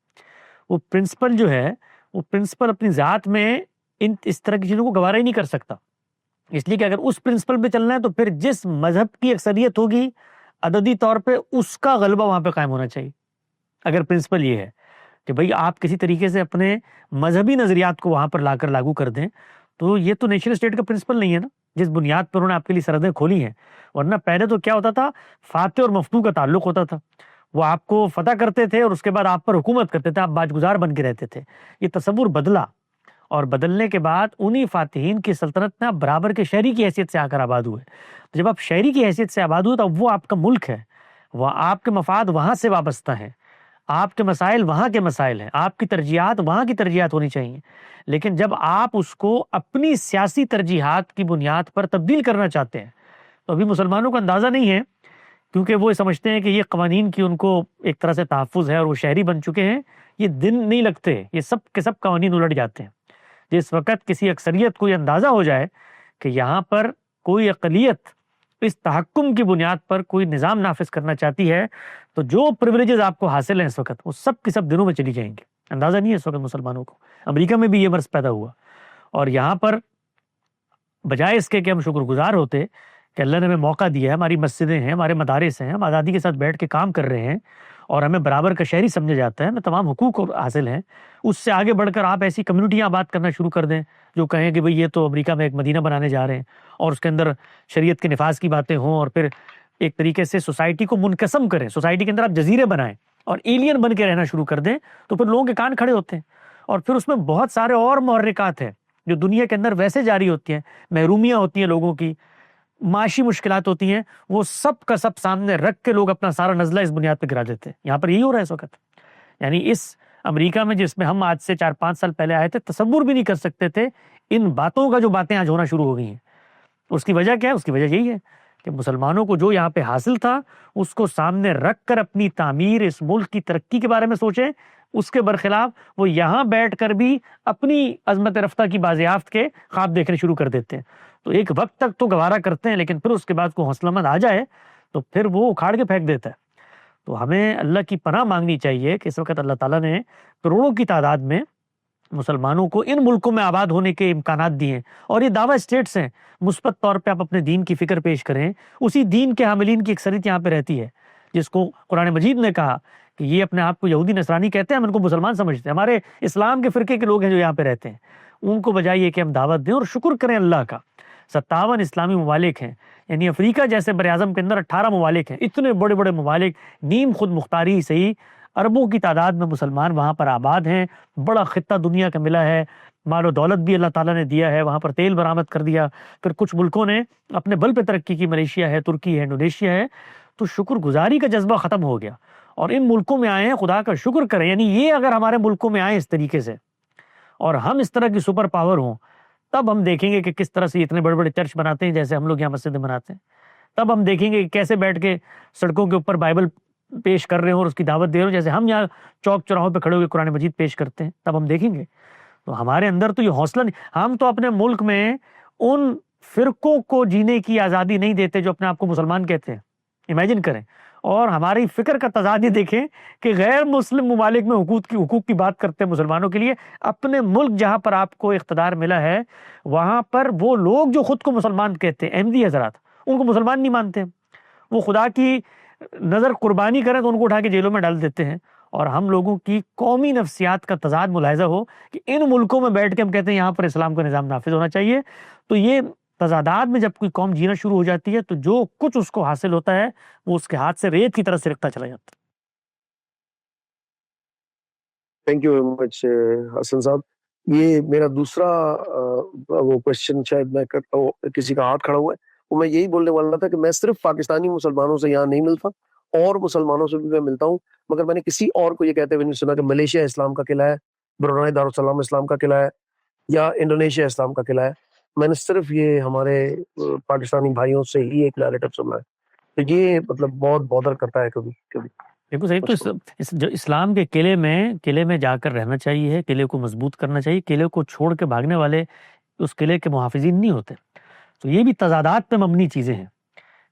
وہ پرنسپل جو ہے، وہ پرنسپل اپنی ذات میں اس طرح کی چیزوں کو گوارا ہی نہیں کر سکتا، اس لیے کہ اگر اس پرنسپل پہ چلنا ہے تو پھر جس مذہب کی اکثریت ہوگی عددی طور پہ اس کا غلبہ وہاں پہ قائم ہونا چاہیے۔ اگر پرنسپل یہ ہے کہ بھئی آپ کسی طریقے سے اپنے مذہبی نظریات کو وہاں پر لا کر لاگو کر دیں، تو یہ تو نیشنل اسٹیٹ کا پرنسپل نہیں ہے نا، جس بنیاد پر انہوں نے آپ کے لیے سرحدیں کھولی ہیں۔ ورنہ پہلے تو کیا ہوتا تھا، فاتح اور مفتوح کا تعلق ہوتا تھا، وہ آپ کو فتح کرتے تھے اور اس کے بعد آپ پر حکومت کرتے تھے، آپ باجگزار بن کے رہتے تھے۔ یہ تصور بدلا، اور بدلنے کے بعد انہی فاتحین کی سلطنت میں آپ برابر کے شہری کی حیثیت سے آ کر آباد ہوئے۔ جب آپ شہری کی حیثیت سے آباد ہوئے تو اب وہ آپ کا ملک ہے، وہ آپ کے مفاد وہاں سے وابستہ ہیں، آپ کے مسائل وہاں کے مسائل ہیں، آپ کی ترجیحات وہاں کی ترجیحات ہونی چاہیے۔ لیکن جب آپ اس کو اپنی سیاسی ترجیحات کی بنیاد پر تبدیل کرنا چاہتے ہیں تو ابھی مسلمانوں کو اندازہ نہیں ہے، کیونکہ وہ سمجھتے ہیں کہ یہ قوانین کی ان کو ایک طرح سے تحفظ ہے اور وہ شہری بن چکے ہیں۔ یہ دن نہیں لگتے، یہ سب کے سب قوانین الٹ جاتے ہیں۔ جس وقت کسی اکثریت کو یہ اندازہ ہو جائے کہ یہاں پر کوئی اقلیت اس تحکم کی بنیاد پر کوئی نظام نافذ کرنا چاہتی ہے تو جو پریویلیجز آپ کو حاصل ہیں اس وقت، وہ سب کے سب دنوں میں چلی جائیں گے۔ اندازہ نہیں ہے اس وقت مسلمانوں کو۔ امریکہ میں بھی یہ مرض پیدا ہوا، اور یہاں پر بجائے اس کے کہ ہم شکر گزار ہوتے کہ اللہ نے ہمیں موقع دیا ہے، ہماری مسجدیں ہیں، ہمارے مدارس ہیں، ہم آزادی کے ساتھ بیٹھ کے کام کر رہے ہیں اور ہمیں برابر کا شہری سمجھا جاتا ہے، ہمیں تمام حقوق حاصل ہیں، اس سے آگے بڑھ کر آپ ایسی کمیونٹیاں بات کرنا شروع کر دیں جو کہیں کہ بھئی یہ تو امریکہ میں ایک مدینہ بنانے جا رہے ہیں اور اس کے اندر شریعت کے نفاذ کی باتیں ہوں، اور پھر ایک طریقے سے سوسائٹی کو منقسم کریں، سوسائٹی کے اندر آپ جزیرے بنائیں اور ایلین بن کے رہنا شروع کر دیں، تو پھر لوگوں کے کان کھڑے ہوتے ہیں۔ اور پھر اس میں بہت سارے اور محرکات ہیں جو دنیا کے اندر ویسے جاری ہوتی ہیں، محرومیاں ہوتی ہیں لوگوں کی، معاشی مشکلات ہوتی ہیں، وہ سب کا سب سامنے رکھ کے لوگ اپنا سارا نزلہ اس بنیاد پہ گرا دیتے ہیں۔ یہاں پر یہی ہو رہا ہے اس وقت، یعنی اس امریکہ میں جس میں ہم آج سے 4-5 سال پہلے آئے تھے، تصور بھی نہیں کر سکتے تھے ان باتوں کا جو باتیں آج ہونا شروع ہو گئی ہیں۔ اس کی وجہ کیا ہے؟ اس کی وجہ یہی ہے کہ مسلمانوں کو جو یہاں پہ حاصل تھا اس کو سامنے رکھ کر اپنی تعمیر، اس ملک کی ترقی کے بارے میں سوچیں، اس کے برخلاف وہ یہاں بیٹھ کر بھی اپنی عظمت رفتہ کی بازیافت کے خواب دیکھنے شروع کر دیتے ہیں۔ تو ایک وقت تک تو گوارا کرتے ہیں، لیکن پھر اس کے بعد کو حوصلہ مند آ جائے تو پھر وہ اکھاڑ کے پھینک دیتا ہے۔ تو ہمیں اللہ کی پناہ مانگنی چاہیے کہ اس وقت اللہ تعالیٰ نے کروڑوں کی تعداد میں مسلمانوں کو ان ملکوں میں آباد ہونے کے امکانات دیے ہیں، اور یہ دعویٰ اسٹیٹس ہیں، مثبت طور پہ آپ اپنے دین کی فکر پیش کریں، اسی دین کے حاملین کی اکثریت یہاں پہ رہتی ہے، جس کو قرآن مجید نے کہا کہ یہ اپنے آپ کو یہودی نصرانی کہتے ہیں، ہم ان کو مسلمان سمجھتے ہیں، ہمارے اسلام کے فرقے کے لوگ ہیں جو یہاں پہ رہتے ہیں، ان کو بجائے کہ ہم دعوت دیں اور شکر کریں اللہ کا۔ 57 اسلامی ممالک ہیں، یعنی افریقہ جیسے بر اعظم کے اندر 18 ممالک ہیں، اتنے بڑے بڑے ممالک، نیم خود مختاری صحیح، اربوں کی تعداد میں مسلمان وہاں پر آباد ہیں، بڑا خطہ دنیا کا ملا ہے، مال و دولت بھی اللہ تعالیٰ نے دیا ہے، وہاں پر تیل برآمد کر دیا، پھر کچھ ملکوں نے اپنے بل پہ ترقی کی، ملیشیا ہے، ترکی ہے، انڈونیشیا ہے، تو شکر گزاری کا جذبہ ختم ہو گیا، اور ان ملکوں میں آئے ہیں خدا کا شکر کریں۔ یعنی یہ اگر ہمارے ملکوں میں آئیں اس طریقے سے اور ہم اس طرح کی سپر پاور ہوں، تب ہم دیکھیں گے کہ کس طرح سے اتنے بڑے بڑے چرچ بناتے ہیں جیسے ہم لوگ یہاں مسجدیں بناتے ہیں. تب ہم دیکھیں گے کہ کیسے بیٹھ کے سڑکوں کے اوپر بائبل پیش کر رہے ہوں اور اس کی دعوت دے رہے ہوں جیسے ہم یہاں چوک چوراہوں پہ کھڑے ہوئے قرآن مجید پیش کرتے ہیں. تب ہم دیکھیں گے. تو ہمارے اندر تو یہ حوصلہ نہیں. ہم تو اپنے ملک میں ان فرقوں کو جینے کی آزادی نہیں دیتے جو اپنے آپ کو مسلمان کہتے ہیں. امیجن کریں. اور ہماری فکر کا تضاد یہ دیکھیں کہ غیر مسلم ممالک میں حقوق کی بات کرتے ہیں مسلمانوں کے لیے. اپنے ملک جہاں پر آپ کو اقتدار ملا ہے وہاں پر وہ لوگ جو خود کو مسلمان کہتے ہیں احمدی حضرات ان کو مسلمان نہیں مانتے. وہ خدا کی نظر قربانی کریں تو ان کو اٹھا کے جیلوں میں ڈال دیتے ہیں. اور ہم لوگوں کی قومی نفسیات کا تضاد ملاحظہ ہو کہ ان ملکوں میں بیٹھ کے ہم کہتے ہیں یہاں پر اسلام کا نظام نافذ ہونا چاہیے. تو یہ تضادات میں جب کوئی قوم جینا شروع ہو جاتی ہے تو جو کچھ اس کو حاصل ہوتا ہے وہ اس کے ہاتھ سے ریت کی طرح سرکتا چلا جاتا ہے. تھینک یو ویری مچ حسن صاحب. یہ میرا دوسرا وہ کوشچن شاید میں کرتا ہوں, کسی کا ہاتھ کھڑا ہوا ہے, وہ میں یہی بولنے والا تھا کہ میں صرف پاکستانی مسلمانوں سے یہاں نہیں ملتا, اور مسلمانوں سے بھی میں ملتا ہوں, مگر میں نے کسی اور کو یہ کہتے ہوئے نہیں سنا کہ ملیشیا اسلام کا قلعہ ہے, برونائی دارالسلام اسلام کا قلعہ ہے, یا انڈونیشیا اسلام کا قلعہ ہے. میں نے صرف یہ ہمارے پاکستانی بھائیوں سے ہی ایک نیریٹو سنا ہے. تو یہ مطلب بہت بودر کرتا ہے کبھی کبھی. بالکل صحیح. تو جو اسلام کے قلعے میں جا کر رہنا چاہیے, قلعے کو مضبوط کرنا چاہیے. قلعے کو چھوڑ کے بھاگنے والے اس قلعے کے محافظین نہیں ہوتے. تو یہ بھی تضادات پہ مبنی چیزیں ہیں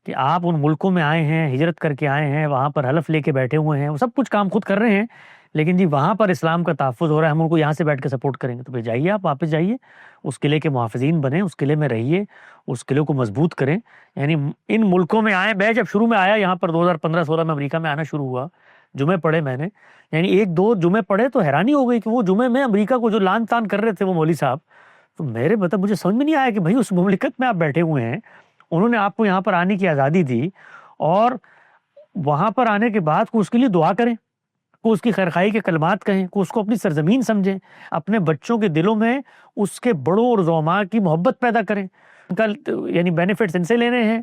کہ آپ ان ملکوں میں آئے ہیں, ہجرت کر کے آئے ہیں, وہاں پر حلف لے کے بیٹھے ہوئے ہیں, وہ سب کچھ کام خود کر رہے ہیں, لیکن جی وہاں پر اسلام کا تحفظ ہو رہا ہے, ہم ان کو یہاں سے بیٹھ کے سپورٹ کریں گے. تو پھر جائیے, آپ واپس جائیے, اس قلعے کے محافظین بنیں, اس قلعے میں رہیے, اس قلعے کو مضبوط کریں. یعنی ان ملکوں میں آئے. میں جب شروع میں آیا یہاں پر 2015-16 میں امریکہ میں آنا شروع ہوا, جمعے پڑھے میں نے, یعنی 1-2 جمعے پڑھے تو حیرانی ہو گئی کہ وہ جمعے میں امریکہ کو جو لان تان کر رہے تھے وہ مولوی صاحب, تو میرے مطلب مجھے سمجھ میں نہیں آیا کہ بھائی اس مملکت میں آپ بیٹھے ہوئے ہیں, انہوں نے آپ کو یہاں پر آنے کی آزادی دی, اور وہاں پر آنے کے بعد کو اس کے لیے دعا کریں, کو اس کی خیرخواہی کے کلمات کہیں, کو اس کو اپنی سرزمین سمجھیں, اپنے بچوں کے دلوں میں اس کے بڑوں اور زعماء کی محبت پیدا کریں. ان کا یعنی بینیفٹس ان سے لینے ہیں,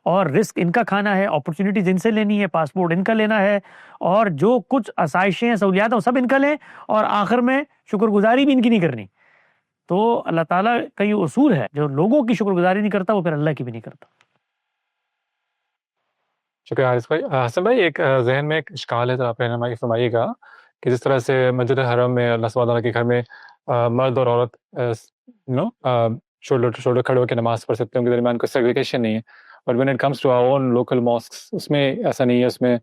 اور رسک ان کا کھانا ہے, اپرچونیٹیز ان سے لینی ہے, پاسپورٹ ان کا لینا ہے, اور جو کچھ آسائشیں ہیں سہولیات ہیں وہ سب ان کا لیں, اور آخر میں شکر گزاری بھی ان کی نہیں کرنی. تو اللہ تعالیٰ کا یہ اصول ہے, جو لوگوں کی شکر گزاری نہیں کرتا وہ پھر اللہ کی بھی نہیں کرتا. شکریہ حارث بھائی. حسن بھائی, ایک ذہن میں ایک اشکال ہے, تو آپ رہنمائی فرمائیے گا کہ جس طرح سے مسجد حرم میں اللہ سبحانہ وتعالیٰ کے گھر میں مرد اور عورت شولڈر کھڑے ہو کے نماز پڑھ سکتے ہیں, ان کے درمیان کوئی سیگریگیشن نہیں ہے, but when it comes to our own local mosques اس میں ایسا نہیں ہے, اس میں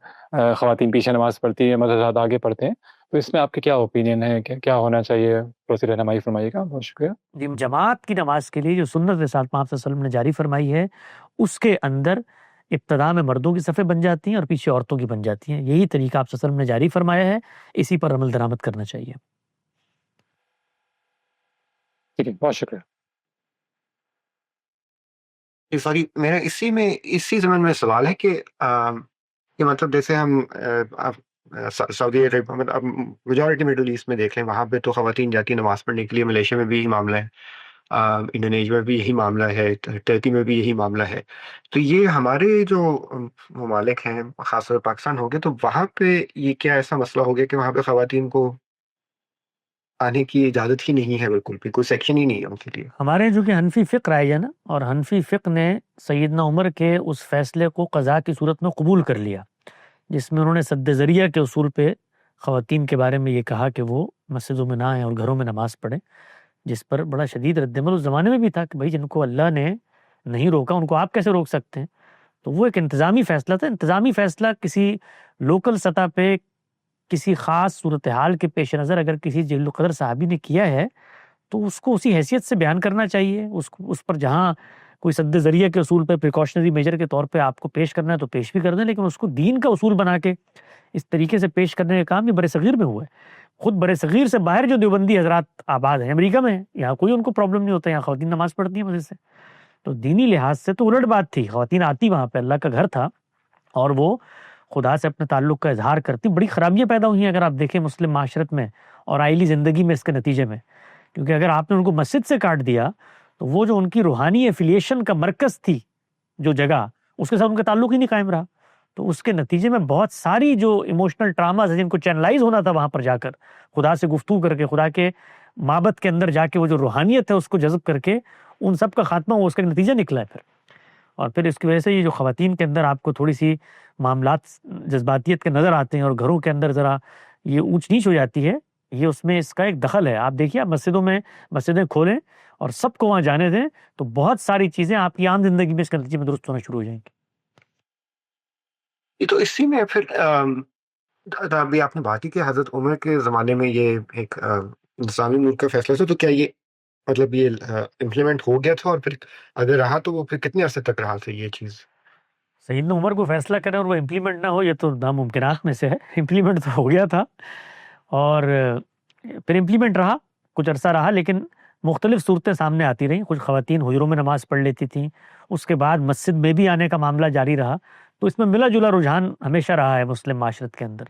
خواتین پیچھے نماز پڑھتی ہیں, مرد حضرات آگے پڑھتے ہیں. تو اس میں آپ کے کیا اوپینین ہے, کیا ہونا چاہیے, تھوڑی سی رہنمائی فرمائیے گا. بہت شکریہ. جی, جماعت کی نماز کے لیے جو سنت رسالت پاک صلی اللہ علیہ وسلم نے جاری فرمائی ہے, اس کے اندر ابتدا میں مردوں کی صفیں بن جاتی ہیں اور پیچھے عورتوں کی بن جاتی ہیں. یہی طریقہ آپ صلی اللہ علیہ وسلم نے جاری فرمایا ہے, اسی پر عمل درآمد کرنا چاہیے. ٹھیک ہے, بہت شکریہ. سوری, میرا اسی زمین میں سوال ہے کہ مطلب جیسے ہم سعودی عرب, اب میجورٹی مڈل ایسٹ میں دیکھ لیں, وہاں پہ تو خواتین جاتی ہیں نماز پڑھنے کے لیے. ملیشیا میں بھی یہی معاملہ ہے, انڈونیشیا میں بھی یہی معاملہ ہے, ٹرکی میں بھی یہی معاملہ ہے. تو یہ ہمارے جو ممالک ہیں, خاص طور پاکستان ہو گیا, تو وہاں پہ یہ کیا ایسا مسئلہ ہو گیا کہ وہاں پہ خواتین کو آنے کی اجازت ہی نہیں ہے, بالکل بھی کوئی سیکشن ہی نہیں ہے ان کے لیے. ہمارے جو کہ حنفی فقہ رائج ہے نا, اور حنفی فقہ نے سیدنا عمر کے اس فیصلے کو قضاء کی صورت میں قبول کر لیا, جس میں انہوں نے سد ذریعہ کے اصول پہ خواتین کے بارے میں یہ کہا کہ وہ مسجدوں میں نہ آئیں اور گھروں میں نماز پڑھیں, جس پر بڑا شدید رد عمل اس زمانے میں بھی تھا کہ بھائی جن کو اللہ نے نہیں روکا ان کو آپ کیسے روک سکتے ہیں. تو وہ ایک انتظامی فیصلہ تھا. انتظامی فیصلہ کسی لوکل سطح پہ کسی خاص صورتحال کے پیش نظر اگر کسی جلیل القدر صحابی نے کیا ہے تو اس کو اسی حیثیت سے بیان کرنا چاہیے. اس پر جہاں کوئی سد ذریعہ کے اصول پہ پریکاشنری میجر کے طور پہ آپ کو پیش کرنا ہے تو پیش بھی کر دیں, لیکن اس کو دین کا اصول بنا کے اس طریقے سے پیش کرنے کا کام یہ برِ صغیر میں ہوا ہے. خود برِ صغیر سے باہر جو دیوبندی حضرات آباد ہیں, امریکہ میں ہیں, یہاں کوئی ان کو پرابلم نہیں ہوتا, یہاں خواتین نماز پڑھتی ہیں مسجد سے. تو دینی لحاظ سے تو الٹ بات تھی, خواتین آتی وہاں پہ, اللہ کا گھر تھا, اور وہ خدا سے اپنے تعلق کا اظہار کرتی. بڑی خرابیاں پیدا ہوئی ہیں اگر آپ دیکھیں مسلم معاشرت میں اور آئلی زندگی میں اس کے نتیجے میں, کیونکہ اگر آپ نے ان کو مسجد سے کاٹ دیا تو وہ جو ان کی روحانی ایفیلیشن کا مرکز تھی جو جگہ, اس کے ساتھ ان کا تعلق ہی نہیں قائم رہا. تو اس کے نتیجے میں بہت ساری جو ایموشنل ٹراماز ہیں جن کو چینلائز ہونا تھا وہاں پر جا کر خدا سے گفتگو کر کے، خدا کے معبد کے اندر جا کے وہ جو روحانیت ہے اس کو جذب کر کے، ان سب کا خاتمہ وہ اس کا نتیجہ نکلا ہے پھر. اور پھر اس کی وجہ سے یہ جو خواتین کے اندر آپ کو تھوڑی سی معاملات جذباتیت کے نظر آتے ہیں اور گھروں کے اندر ذرا یہ اونچ نیچ ہو جاتی ہے، یہ اس میں اس کا ایک دخل ہے. آپ دیکھیے، آپ مسجدوں میں مسجدیں کھولیں اور سب کو وہاں جانے دیں تو بہت ساری چیزیں آپ کی عام زندگی میں اس کے نتیجے میں درست ہونا شروع ہو جائیں گی. یہ تو اسی میں پھر ابھی آپ نے بات کی کہ حضرت عمر کے زمانے میں یہ ایک انتظامی ملک کا فیصلہ تھا، تو کیا یہ مطلب یہ امپلیمنٹ ہو گیا تھا؟ اور پھر اگر رہا تو وہ پھر کتنے عرصے تک رہا تھا یہ چیز؟ سیدنا عمر کو فیصلہ کریں اور وہ امپلیمنٹ نہ ہو، یہ تو ناممکنات میں سے ہے. امپلیمنٹ تو ہو گیا تھا اور پھر امپلیمنٹ رہا، کچھ عرصہ رہا، لیکن مختلف صورتیں سامنے آتی رہیں. کچھ خواتین حجروں میں نماز پڑھ لیتی تھیں، اس کے بعد مسجد میں بھی آنے کا معاملہ جاری رہا. تو اس میں ملا جلا رجحان ہمیشہ رہا ہے مسلم معاشرت کے اندر.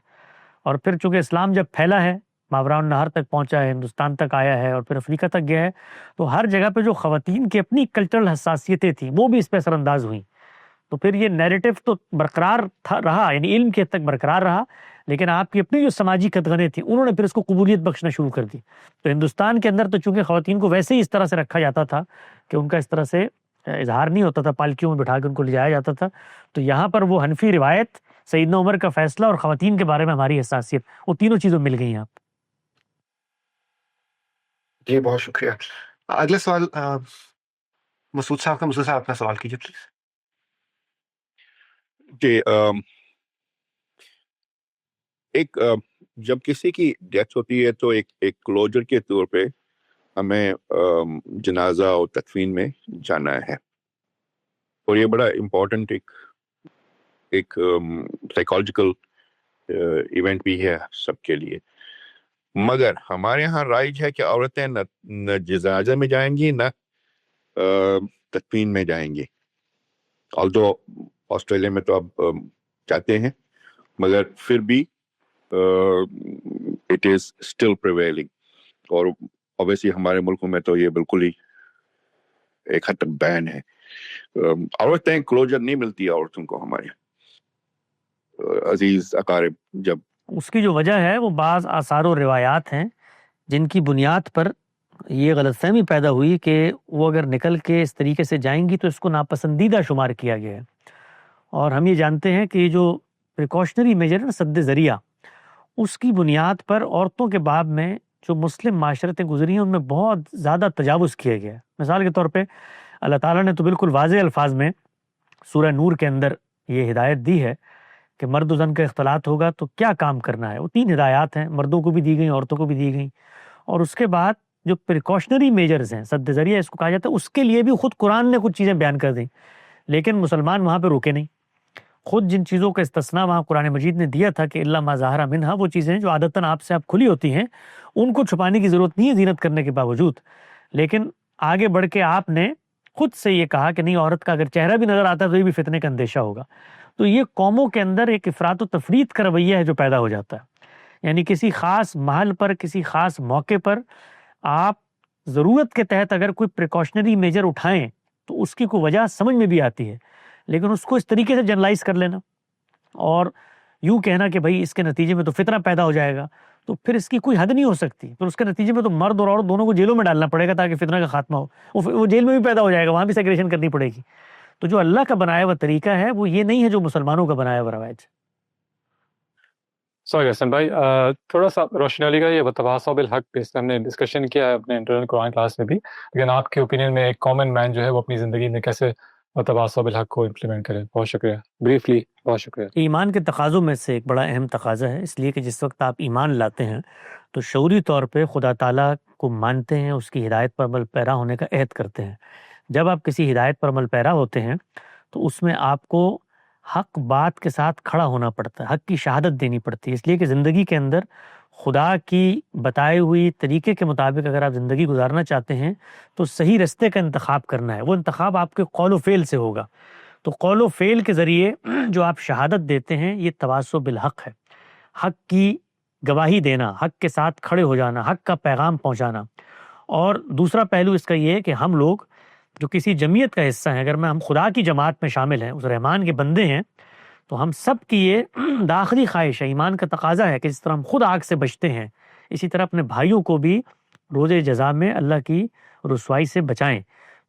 اور پھر چونکہ اسلام جب پھیلا ہے، ماوراء النہر تک پہنچا ہے، ہندوستان تک آیا ہے اور پھر افریقہ تک گیا ہے، تو ہر جگہ پہ جو خواتین کی اپنی کلچرل حساسیتیں تھیں وہ بھی اس پہ اثر انداز ہوئیں. تو پھر یہ نیریٹو تو برقرار رہا، یعنی علم کے حد تک برقرار رہا، لیکن آپ کی اپنی جو سماجی قطغنیں تھیں انہوں نے پھر اس کو قبولیت بخشنا شروع کر دی. تو ہندوستان کے اندر تو چونکہ خواتین کو ویسے ہی اس طرح سے رکھا جاتا تھا کہ ان کا اس طرح سے اظہار نہیں ہوتا تھا، پالکیوں میں بٹھا کے ان کو لے جایا جاتا تھا. تو یہاں پر وہ حنفی روایت، سیدنا عمر کا فیصلہ اور خواتین کے بارے میں ہماری حساسیت، وہ تینوں چیزیں مل گئی ہیں. آپ جی بہت شکریہ. اگلا سوال مسعود صاحب کا. مسعود صاحب اپنا سوال کیجیے پلیز. کہ ایک جب کسی کی ڈیتھ ہوتی ہے تو ایک کلوجر کے طور پہ ہمیں جنازہ اور تدفین میں جانا ہے، اور یہ بڑا امپورٹنٹ ایک سائیکالوجیکل ایونٹ بھی ہے سب کے لیے. مگر ہمارے یہاں رائج ہے کہ عورتیں نہ جنازہ میں جائیں گی نہ تدفین میں جائیں گی. آلدو آسٹریلیا میں تو اب جاتے ہیں، مگر پھر بھی اٹ از اسٹل پریویلنگ. اور اوبیسلی ہمارے ملکوں میں تو یہ بالکل ہی ایک حد تک بین ہے. عورتیں کلوجر نہیں ملتی عورتوں کو ہمارے عزیز اقارب. جب اس کی جو وجہ ہے وہ بعض آثار و روایات ہیں جن کی بنیاد پر یہ غلط فہمی پیدا ہوئی کہ وہ اگر نکل کے اس طریقے سے جائیں گی تو اس کو ناپسندیدہ شمار کیا گیا ہے. اور ہم یہ جانتے ہیں کہ یہ جو پریکاشنری میجر ہے، سد ذریعہ، اس کی بنیاد پر عورتوں کے باب میں جو مسلم معاشرتیں گزری ہیں ان میں بہت زیادہ تجاوز کیا گیا ہے. مثال کے طور پہ اللہ تعالیٰ نے تو بالکل واضح الفاظ میں سورہ نور کے اندر یہ ہدایت دی ہے کہ مرد و زن کا اختلاط ہوگا تو کیا کام کرنا ہے. وہ 3 ہدایات ہیں، مردوں کو بھی دی گئیں، عورتوں کو بھی دی گئیں. اور اس کے بعد جو پریکاشنری میجرز ہیں، سد ذریعہ اس کو کہا جاتا ہے، اس کے لیے بھی خود قرآن نے کچھ چیزیں بیان کر دیں، لیکن مسلمان وہاں پہ رکے نہیں. خود جن چیزوں کا استثناء وہاں قرآن مجید نے دیا تھا کہ الا ما ظاہر منہا، وہ چیزیں جو عادتاً آپ سے آپ کھلی ہوتی ہیں ان کو چھپانے کی ضرورت نہیں ہے زینت کرنے کے باوجود. لیکن آگے بڑھ کے آپ نے خود سے یہ کہا کہ نہیں، عورت کا اگر چہرہ بھی نظر آتا ہے تو یہ بھی فتنے کا اندیشہ ہوگا. تو یہ قوموں کے اندر ایک افراط و تفریط کا رویہ ہے جو پیدا ہو جاتا ہے. یعنی کسی خاص محل پر، کسی خاص موقع پر آپ ضرورت کے تحت اگر کوئی پریکاشنری میجر اٹھائیں تو اس کی کوئی وجہ سمجھ میں بھی آتی ہے، لیکن اس کو اس طریقے سے جنرلائز کر لینا اور یوں کہنا کہ بھائی اس کے نتیجے میں تو فتنہ پیدا ہو جائے گا، تو پھر اس کی کوئی حد نہیں ہو سکتی. پھر اس کے نتیجے میں تو مرد اور عورت دونوں کو جیلوں میں ڈالنا پڑے گا تاکہ فتنہ کا خاتمہ ہو. وہ جیل میں بھی پیدا ہو جائے گا، وہاں بھی سیگریگیشن کرنی پڑے گی. تو جو اللہ کا بنایا ہوا طریقہ ہے وہ یہ نہیں ہے جو مسلمانوں کا بنایا ہوا روایت. سوری حسن بھائی، تھوڑا سا روشنی علی کا یہ تواصل بالحق پہ ہم نے ڈسکشن کیا ہے اپنے انٹرنل قرآن کلاس میں بھی، لیکن آپ کے اوپینین میں ایک کامن مین جو ہے وہ اپنی زندگی میں کیسے تواصل بالحق کو امپلیمنٹ کرے؟ بہت شکریہ، بریفلی بہت شکریہ. ایمان کے تقاضوں میں سے ایک بڑا اہم تقاضا ہے، اس لیے کہ جس وقت آپ ایمان لاتے ہیں تو شعوری طور پہ خدا تعالیٰ کو مانتے ہیں، اس کی ہدایت پر عمل پیرا ہونے کا عہد کرتے ہیں. جب آپ کسی ہدایت پر عمل پیرا ہوتے ہیں تو اس میں آپ کو حق بات کے ساتھ کھڑا ہونا پڑتا ہے، حق کی شہادت دینی پڑتی ہے. اس لیے کہ زندگی کے اندر خدا کی بتائی ہوئی طریقے کے مطابق اگر آپ زندگی گزارنا چاہتے ہیں تو صحیح رستے کا انتخاب کرنا ہے. وہ انتخاب آپ کے قول و فعل سے ہوگا. تو قول و فعل کے ذریعے جو آپ شہادت دیتے ہیں یہ تواصل بالحق ہے، حق کی گواہی دینا، حق کے ساتھ کھڑے ہو جانا، حق کا پیغام پہنچانا. اور دوسرا پہلو اس کا یہ ہے کہ ہم لوگ جو کسی جمعیت کا حصہ ہیں، اگر ہم خدا کی جماعت میں شامل ہیں، اس رحمان کے بندے ہیں، تو ہم سب کی یہ داخلی خواہش ہے، ایمان کا تقاضا ہے کہ جس طرح ہم خود آگ سے بچتے ہیں، اسی طرح اپنے بھائیوں کو بھی روز جزا میں اللہ کی رسوائی سے بچائیں۔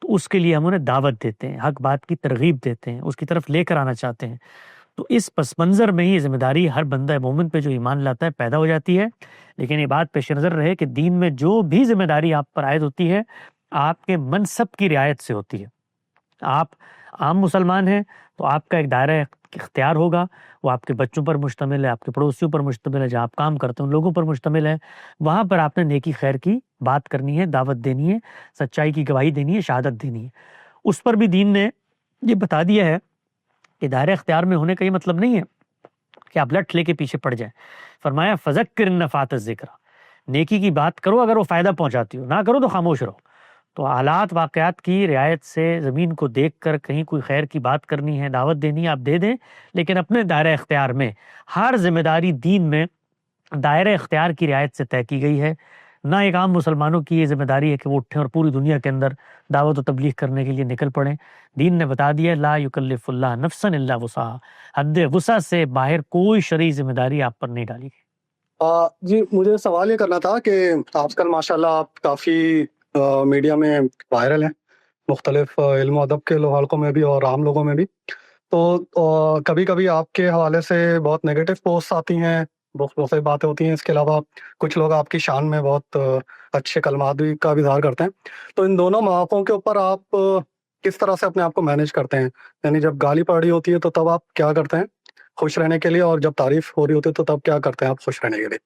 تو اس کے لیے ہم انہیں دعوت دیتے ہیں، حق بات کی ترغیب دیتے ہیں، اس کی طرف لے کر آنا چاہتے ہیں۔ تو اس پس منظر میں ہی ذمہ داری ہر بندہ مومن پہ جو ایمان لاتا ہے پیدا ہو جاتی ہے۔ لیکن یہ بات پیش نظر رہے کہ دین میں جو بھی ذمہ داری آپ پر عائد ہوتی ہے آپ کے منصب کی رعایت سے ہوتی ہے۔ آپ عام مسلمان ہیں تو آپ کا ایک دائرہ اختیار ہوگا، وہ آپ کے بچوں پر مشتمل ہے، آپ کے پڑوسیوں پر مشتمل ہے، جہاں آپ کام کرتے ہیں ان لوگوں پر مشتمل ہے۔ وہاں پر آپ نے نیکی خیر کی بات کرنی ہے، دعوت دینی ہے، سچائی کی گواہی دینی ہے، شہادت دینی ہے۔ اس پر بھی دین نے یہ بتا دیا ہے کہ دائرہ اختیار میں ہونے کا یہ مطلب نہیں ہے کہ آپ لٹ لے کے پیچھے پڑ جائیں۔ فرمایا فذکر ان نفعت الذکر، نیکی کی بات کرو اگر وہ فائدہ پہنچاتی ہو، نہ کرو تو خاموش رہو۔ تو حالات واقعات کی رعایت سے زمین کو دیکھ کر کہیں کوئی خیر کی بات کرنی ہے، دعوت دینی ہے، آپ دے دیں، لیکن اپنے دائرہ اختیار میں۔ ہر ذمہ داری دین میں دائرہ اختیار کی رعایت سے طے کی گئی ہے۔ نہ ایک عام مسلمانوں کی یہ ذمہ داری ہے کہ وہ اٹھیں اور پوری دنیا کے اندر دعوت و تبلیغ کرنے کے لیے نکل پڑیں۔ دین نے بتا دیا لا یکلف اللہ نفسا الا وسعها، حد وسع سے باہر کوئی شرعی ذمہ داری آپ پر نہیں ڈالی گئی۔ جی مجھے سوال یہ کرنا تھا کہ آج کل ماشاءاللہ آپ کافی میڈیا میں وائرل ہیں، مختلف علم و ادب کے حلقوں میں بھی اور عام لوگوں میں بھی، تو کبھی کبھی آپ کے حوالے سے بہت نیگیٹو پوسٹ آتی ہیں، بہت سی باتیں ہوتی ہیں، اس کے علاوہ کچھ لوگ آپ کی شان میں بہت اچھے کلمات بھی کا بھی اظہار کرتے ہیں۔ تو ان دونوں مواقعوں کے اوپر آپ کس طرح سے اپنے آپ کو مینیج کرتے ہیں؟ یعنی جب گالی پڑ رہی ہوتی ہے تو تب آپ کیا کرتے ہیں خوش رہنے کے لیے، اور جب تعریف ہو رہی ہوتی ہے تو تب کیا کرتے ہیں آپ خوش رہنے کے لیے؟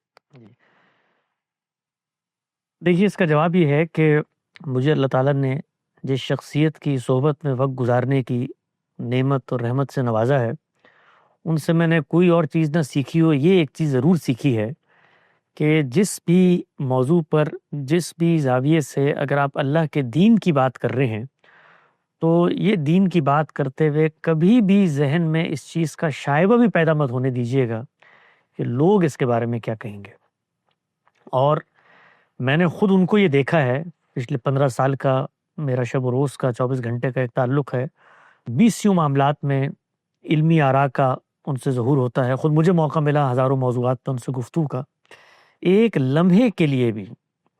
دیکھیے اس کا جواب یہ ہے کہ مجھے اللہ تعالیٰ نے جس شخصیت کی صحبت میں وقت گزارنے کی نعمت اور رحمت سے نوازا ہے، ان سے میں نے کوئی اور چیز نہ سیکھی ہو، یہ ایک چیز ضرور سیکھی ہے کہ جس بھی موضوع پر، جس بھی زاویے سے اگر آپ اللہ کے دین کی بات کر رہے ہیں تو یہ دین کی بات کرتے ہوئے کبھی بھی ذہن میں اس چیز کا شائبہ بھی پیدا مت ہونے دیجیے گا کہ لوگ اس کے بارے میں کیا کہیں گے۔ اور میں نے خود ان کو یہ دیکھا ہے، پچھلے 15 سال کا میرا شب و روز کا 24 گھنٹے کا ایک تعلق ہے، 20 معاملات میں علمی آراء کا ان سے ظہور ہوتا ہے۔ خود مجھے موقع ملا ہزاروں موضوعات پر ان سے گفتگو کا، ایک لمحے کے لیے بھی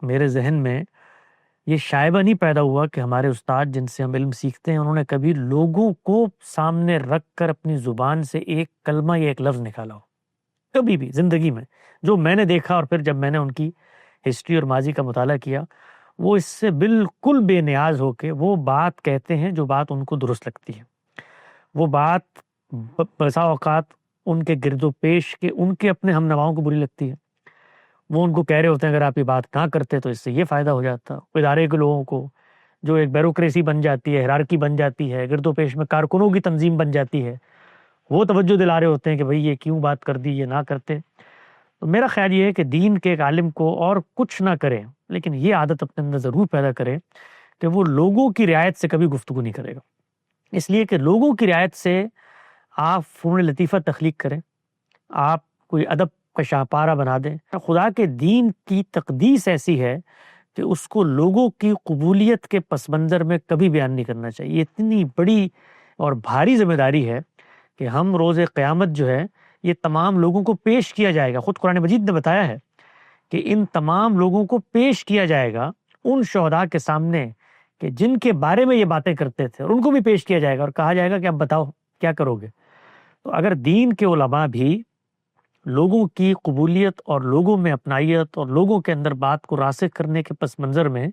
میرے ذہن میں یہ شائبہ نہیں پیدا ہوا کہ ہمارے استاد جن سے ہم علم سیکھتے ہیں انہوں نے کبھی لوگوں کو سامنے رکھ کر اپنی زبان سے ایک کلمہ یا ایک لفظ نکالا ہو، کبھی بھی زندگی میں۔ جو میں نے دیکھا اور پھر جب میں نے ان کی ہسٹری اور ماضی کا مطالعہ کیا، وہ اس سے بالکل بے نیاز ہو کے وہ بات کہتے ہیں جو بات ان کو درست لگتی ہے۔ وہ بات بسا اوقات ان کے گرد و پیش کے ان کے اپنے ہم نواؤں کو بری لگتی ہے، وہ ان کو کہہ رہے ہوتے ہیں اگر آپ یہ بات نہ کرتے تو اس سے یہ فائدہ ہو جاتا۔ ادارے کے لوگوں کو جو ایک بیوروکریسی بن جاتی ہے، ہیرارکی بن جاتی ہے، گرد و پیش میں کارکنوں کی تنظیم بن جاتی ہے، وہ توجہ دلا رہے ہوتے ہیں کہ بھئی یہ کیوں بات کر دی، یہ نہ کرتے۔ تو میرا خیال یہ ہے کہ دین کے ایک عالم کو اور کچھ نہ کرے لیکن یہ عادت اپنے اندر ضرور پیدا کرے کہ وہ لوگوں کی رعایت سے کبھی گفتگو نہیں کرے گا، اس لیے کہ لوگوں کی رعایت سے آپ فنون لطیفہ تخلیق کریں، آپ کوئی ادب کا شاہپارہ بنا دیں۔ خدا کے دین کی تقدیس ایسی ہے کہ اس کو لوگوں کی قبولیت کے پس منظر میں کبھی بیان نہیں کرنا چاہیے۔ یہ اتنی بڑی اور بھاری ذمہ داری ہے کہ ہم روز قیامت جو ہے یہ تمام لوگوں کو پیش کیا جائے گا۔ خود قرآن مجید نے بتایا ہے کہ ان تمام لوگوں کو پیش کیا جائے گا ان شہداء کے سامنے کہ جن کے بارے میں یہ باتیں کرتے تھے، اور ان کو بھی پیش کیا جائے گا اور کہا جائے گا کہ اب بتاؤ کیا کرو گے۔ تو اگر دین کے علماء بھی لوگوں کی قبولیت اور لوگوں میں اپنائیت اور لوگوں کے اندر بات کو راسخ کرنے کے پس منظر میں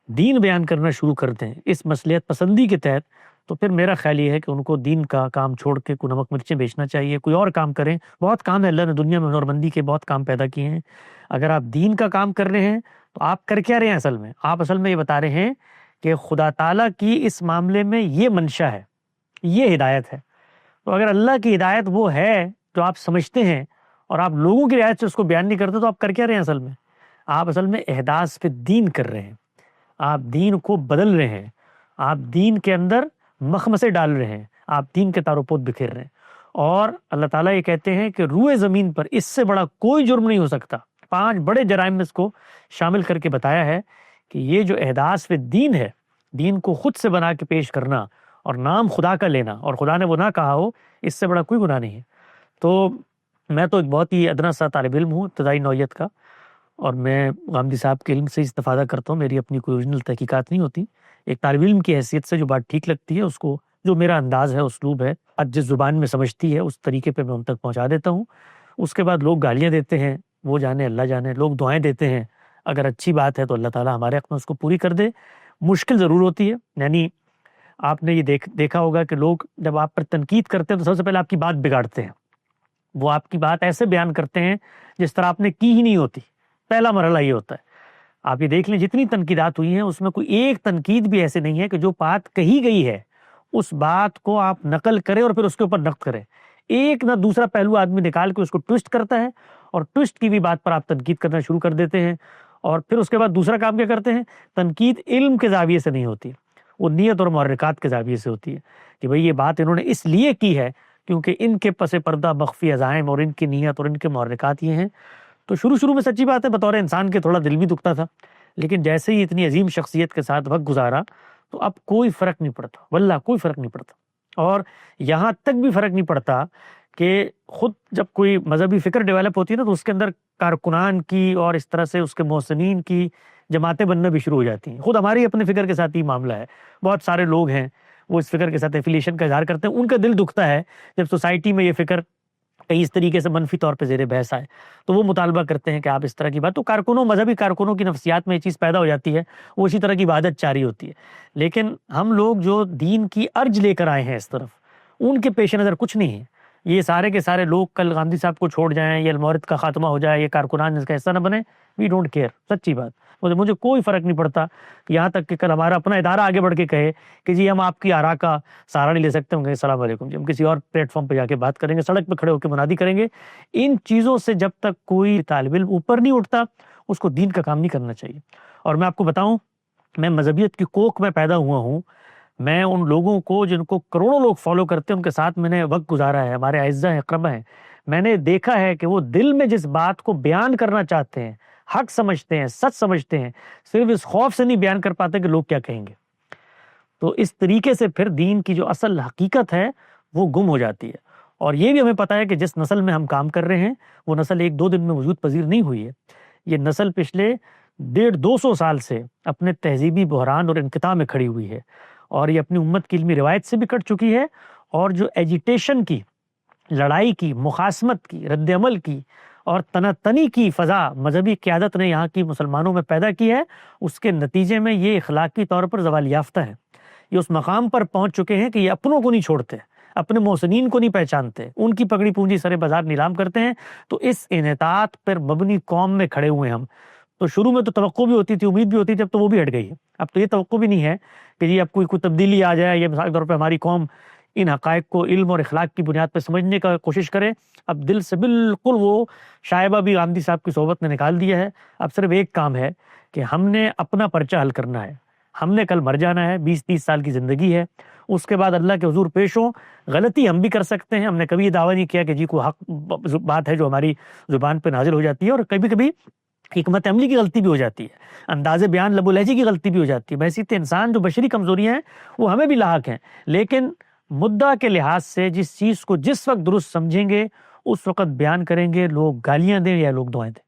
دین بیان کرنا شروع کرتے ہیں اس مصلحت پسندی کے تحت، تو پھر میرا خیال یہ ہے کہ ان کو دین کا کام چھوڑ کے کوئی نمک مرچیں بیچنا چاہیے، کوئی اور کام کریں۔ بہت کام ہے، اللہ نے دنیا میں ہنرمندی کے بہت کام پیدا کیے ہیں۔ اگر آپ دین کا کام کر رہے ہیں تو آپ کر کیا رہے ہیں؟ اصل میں آپ یہ بتا رہے ہیں کہ خدا تعالیٰ کی اس معاملے میں یہ منشا ہے، یہ ہدایت ہے۔ تو اگر اللہ کی ہدایت وہ ہے جو آپ سمجھتے ہیں اور آپ لوگوں کی رعایت سے اس کو بیان نہیں کرتے تو آپ کر کیا رہے ہیں؟ اصل میں آپ احداث پہ دین کر رہے ہیں، آپ دین کو بدل رہے ہیں، آپ دین کے اندر مخمصے ڈال رہے ہیں، آپ دین کے تاروپوت بکھیر رہے ہیں۔ اور اللہ تعالیٰ یہ کہتے ہیں کہ روئے زمین پر اس سے بڑا کوئی جرم نہیں ہو سکتا۔ 5 بڑے جرائم میں اس کو شامل کر کے بتایا ہے کہ یہ جو احداث پہ دین ہے، دین کو خود سے بنا کے پیش کرنا اور نام خدا کا لینا اور خدا نے وہ نہ کہا ہو، اس سے بڑا کوئی گناہ نہیں ہے۔ تو میں تو ایک بہت ہی ادنا سا طالب علم ہوں ابتدائی نوعیت کا، اور میں غامدی صاحب کے علم سے استفادہ کرتا ہوں، میری اپنی کوئی اوریجنل تحقیقات نہیں ہوتی، ایک طالب علم کی حیثیت سے جو بات ٹھیک لگتی ہے اس کو، جو میرا انداز ہے، اسلوب ہے، جس زبان میں سمجھتی ہے اس طریقے پہ میں ان تک پہنچا دیتا ہوں۔ اس کے بعد لوگ گالیاں دیتے ہیں، وہ جانے اللہ جانے، لوگ دعائیں دیتے ہیں، اگر اچھی بات ہے تو اللہ تعالیٰ ہمارے حق میں اس کو پوری کر دے۔ مشکل ضرور ہوتی ہے، یعنی آپ نے یہ دیکھا ہوگا کہ لوگ جب آپ پر تنقید کرتے ہیں تو سب سے پہلے آپ کی بات بگاڑتے ہیں، وہ آپ کی بات ایسے بیان کرتے ہیں جس طرح آپ نے کی ہی نہیں ہوتی، پہلا مرحلہ یہ ہوتا ہے۔ آپ یہ دیکھ لیں جتنی تنقیدات ہوئی ہیں اس میں کوئی ایک تنقید بھی ایسے نہیں ہے کہ جو بات کہی گئی ہے اس بات کو آپ نقل کریں اور پھر اس کے اوپر نقد کریں، ایک نہ دوسرا پہلو آدمی نکال کے اس کو ٹوسٹ کرتا ہے، اور ٹوسٹ کی بھی بات پر آپ تنقید کرنا شروع کر دیتے ہیں، اور پھر اس کے بعد دوسرا کام کیا کرتے ہیں، تنقید علم کے زاویے سے نہیں ہوتی، وہ نیت اور محرکات کے زاویے سے ہوتی ہے کہ بھئی یہ بات انہوں نے اس لیے کی ہے کیونکہ ان کے پس پردہ مخفی عزائم اور ان کی نیت اور ان کے محرکات یہ ہیں۔ تو شروع میں سچی بات ہے بطور انسان کے تھوڑا دل بھی دکھتا تھا، لیکن جیسے ہی اتنی عظیم شخصیت کے ساتھ وقت گزارا تو اب کوئی فرق نہیں پڑتا، واللہ کوئی فرق نہیں پڑتا، اور یہاں تک بھی فرق نہیں پڑتا کہ خود جب کوئی مذہبی فکر ڈیولپ ہوتی ہے نا تو اس کے اندر کارکنان کی اور اس طرح سے اس کے محسنین کی جماعتیں بننا بھی شروع ہو جاتی ہیں۔ خود ہماری اپنے فکر کے ساتھ ہی معاملہ ہے، بہت سارے لوگ ہیں وہ اس فکر کے ساتھ ایفیلیشن کا اظہار کرتے ہیں، ان کا دل دکھتا ہے جب سوسائٹی میں یہ فکر کہیں اس طریقے سے منفی طور پہ زیر بحث آئے تو وہ مطالبہ کرتے ہیں کہ آپ اس طرح کی بات، تو کارکنوں، مذہبی کارکنوں کی نفسیات میں یہ چیز پیدا ہو جاتی ہے، وہ اسی طرح کی عبادت جاری ہوتی ہے۔ لیکن ہم لوگ جو دین کی ارج لے کر آئے ہیں اس طرف، ان کے پیش نظر کچھ نہیں ہے۔ یہ سارے کے سارے لوگ کل غامدی صاحب کو چھوڑ جائیں، یہ المورد کا خاتمہ ہو جائے، یہ کارکنان اس کا حصہ نہ بنے، وی ڈونٹ کیئر، سچی بات، مجھے کوئی فرق نہیں پڑتا، یہاں تک کہ کل ہمارا اپنا ادارہ آگے بڑھ کے کہے کہ جی ہم آپ کی آراء کا سہارا نہیں لے سکتے، ہوں گے السلام علیکم جی، ہم کسی اور پلیٹ فارم پہ جا کے بات کریں گے، سڑک پہ کھڑے ہو کے منادی کریں گے۔ ان چیزوں سے جب تک کوئی طالب علم اوپر نہیں اٹھتا اس کو دین کا کام نہیں کرنا چاہیے۔ اور میں آپ کو بتاؤں، میں مذہبیت کی کوکھ میں پیدا ہوا ہوں، میں ان لوگوں کو جن کو کروڑوں لوگ فالو کرتے ہیں ان کے ساتھ میں نے وقت گزارا ہے، ہمارے اعزہ ہیں، اقربا ہیں، میں نے دیکھا ہے کہ وہ دل میں جس بات کو بیان کرنا چاہتے ہیں، حق سمجھتے ہیں، سچ سمجھتے ہیں، صرف اس خوف سے نہیں بیان کر پاتے کہ لوگ کیا کہیں گے، تو اس طریقے سے پھر دین کی جو اصل حقیقت ہے وہ گم ہو جاتی ہے۔ اور یہ بھی ہمیں پتہ ہے کہ جس نسل میں ہم کام کر رہے ہیں وہ نسل ایک دو دن میں وجود پذیر نہیں ہوئی ہے، یہ نسل پچھلے 150-200 سال سے اپنے تہذیبی بحران اور انقطاع میں کھڑی ہوئی ہے، اور یہ اپنی امت کی علمی روایت سے بھی کٹ چکی ہے، اور جو ایجیٹیشن کی، لڑائی کی، مخاصمت کی، رد عمل کی اور تنی کی فضا مذہبی قیادت نے یہاں کی مسلمانوں میں پیدا کی ہے، اس کے نتیجے میں یہ اخلاقی طور پر زوال یافتہ ہے، یہ اس مقام پر پہنچ چکے ہیں کہ یہ اپنوں کو نہیں چھوڑتے، اپنے محسنین کو نہیں پہچانتے، ان کی پگڑی پونجی سرے بازار نیلام کرتے ہیں۔ تو اس انحطاط پر مبنی قوم میں کھڑے ہوئے ہم، تو شروع میں تو توقع بھی ہوتی تھی، امید بھی ہوتی تھی، اب تو وہ بھی ہٹ گئی ہے، اب تو یہ توقع بھی نہیں ہے کہ جی اب کوئی تبدیلی آ جائے، یہ مثال کے طور پہ ہماری قوم ان حقائق کو علم اور اخلاق کی بنیاد پہ سمجھنے کا کوشش کرے۔ اب دل سے بالکل وہ شائبہ بھی غامدی صاحب کی صحبت نے نکال دیا ہے، اب صرف ایک کام ہے کہ ہم نے اپنا پرچہ حل کرنا ہے، ہم نے کل مر جانا ہے، 20-30 سال کی زندگی ہے، اس کے بعد اللہ کے حضور پیش ہوں، غلطی ہم بھی کر سکتے ہیں، ہم نے کبھی یہ دعویٰ نہیں کیا کہ جی کوئی حق بات ہے جو ہماری زبان پہ نازل ہو جاتی ہے، اور کبھی کبھی حکمت عملی کی غلطی بھی ہو جاتی ہے، انداز بیان، لب و لہجے کی غلطی بھی ہو جاتی ہے، بحیثیت انسان جو بشری کمزوریاں ہیں وہ ہمیں بھی لاحق ہیں، لیکن مدعا کے لحاظ سے جس چیز کو جس وقت درست سمجھیں گے اس وقت بیان کریں گے، لوگ گالیاں دیں یا لوگ دعائیں دیں۔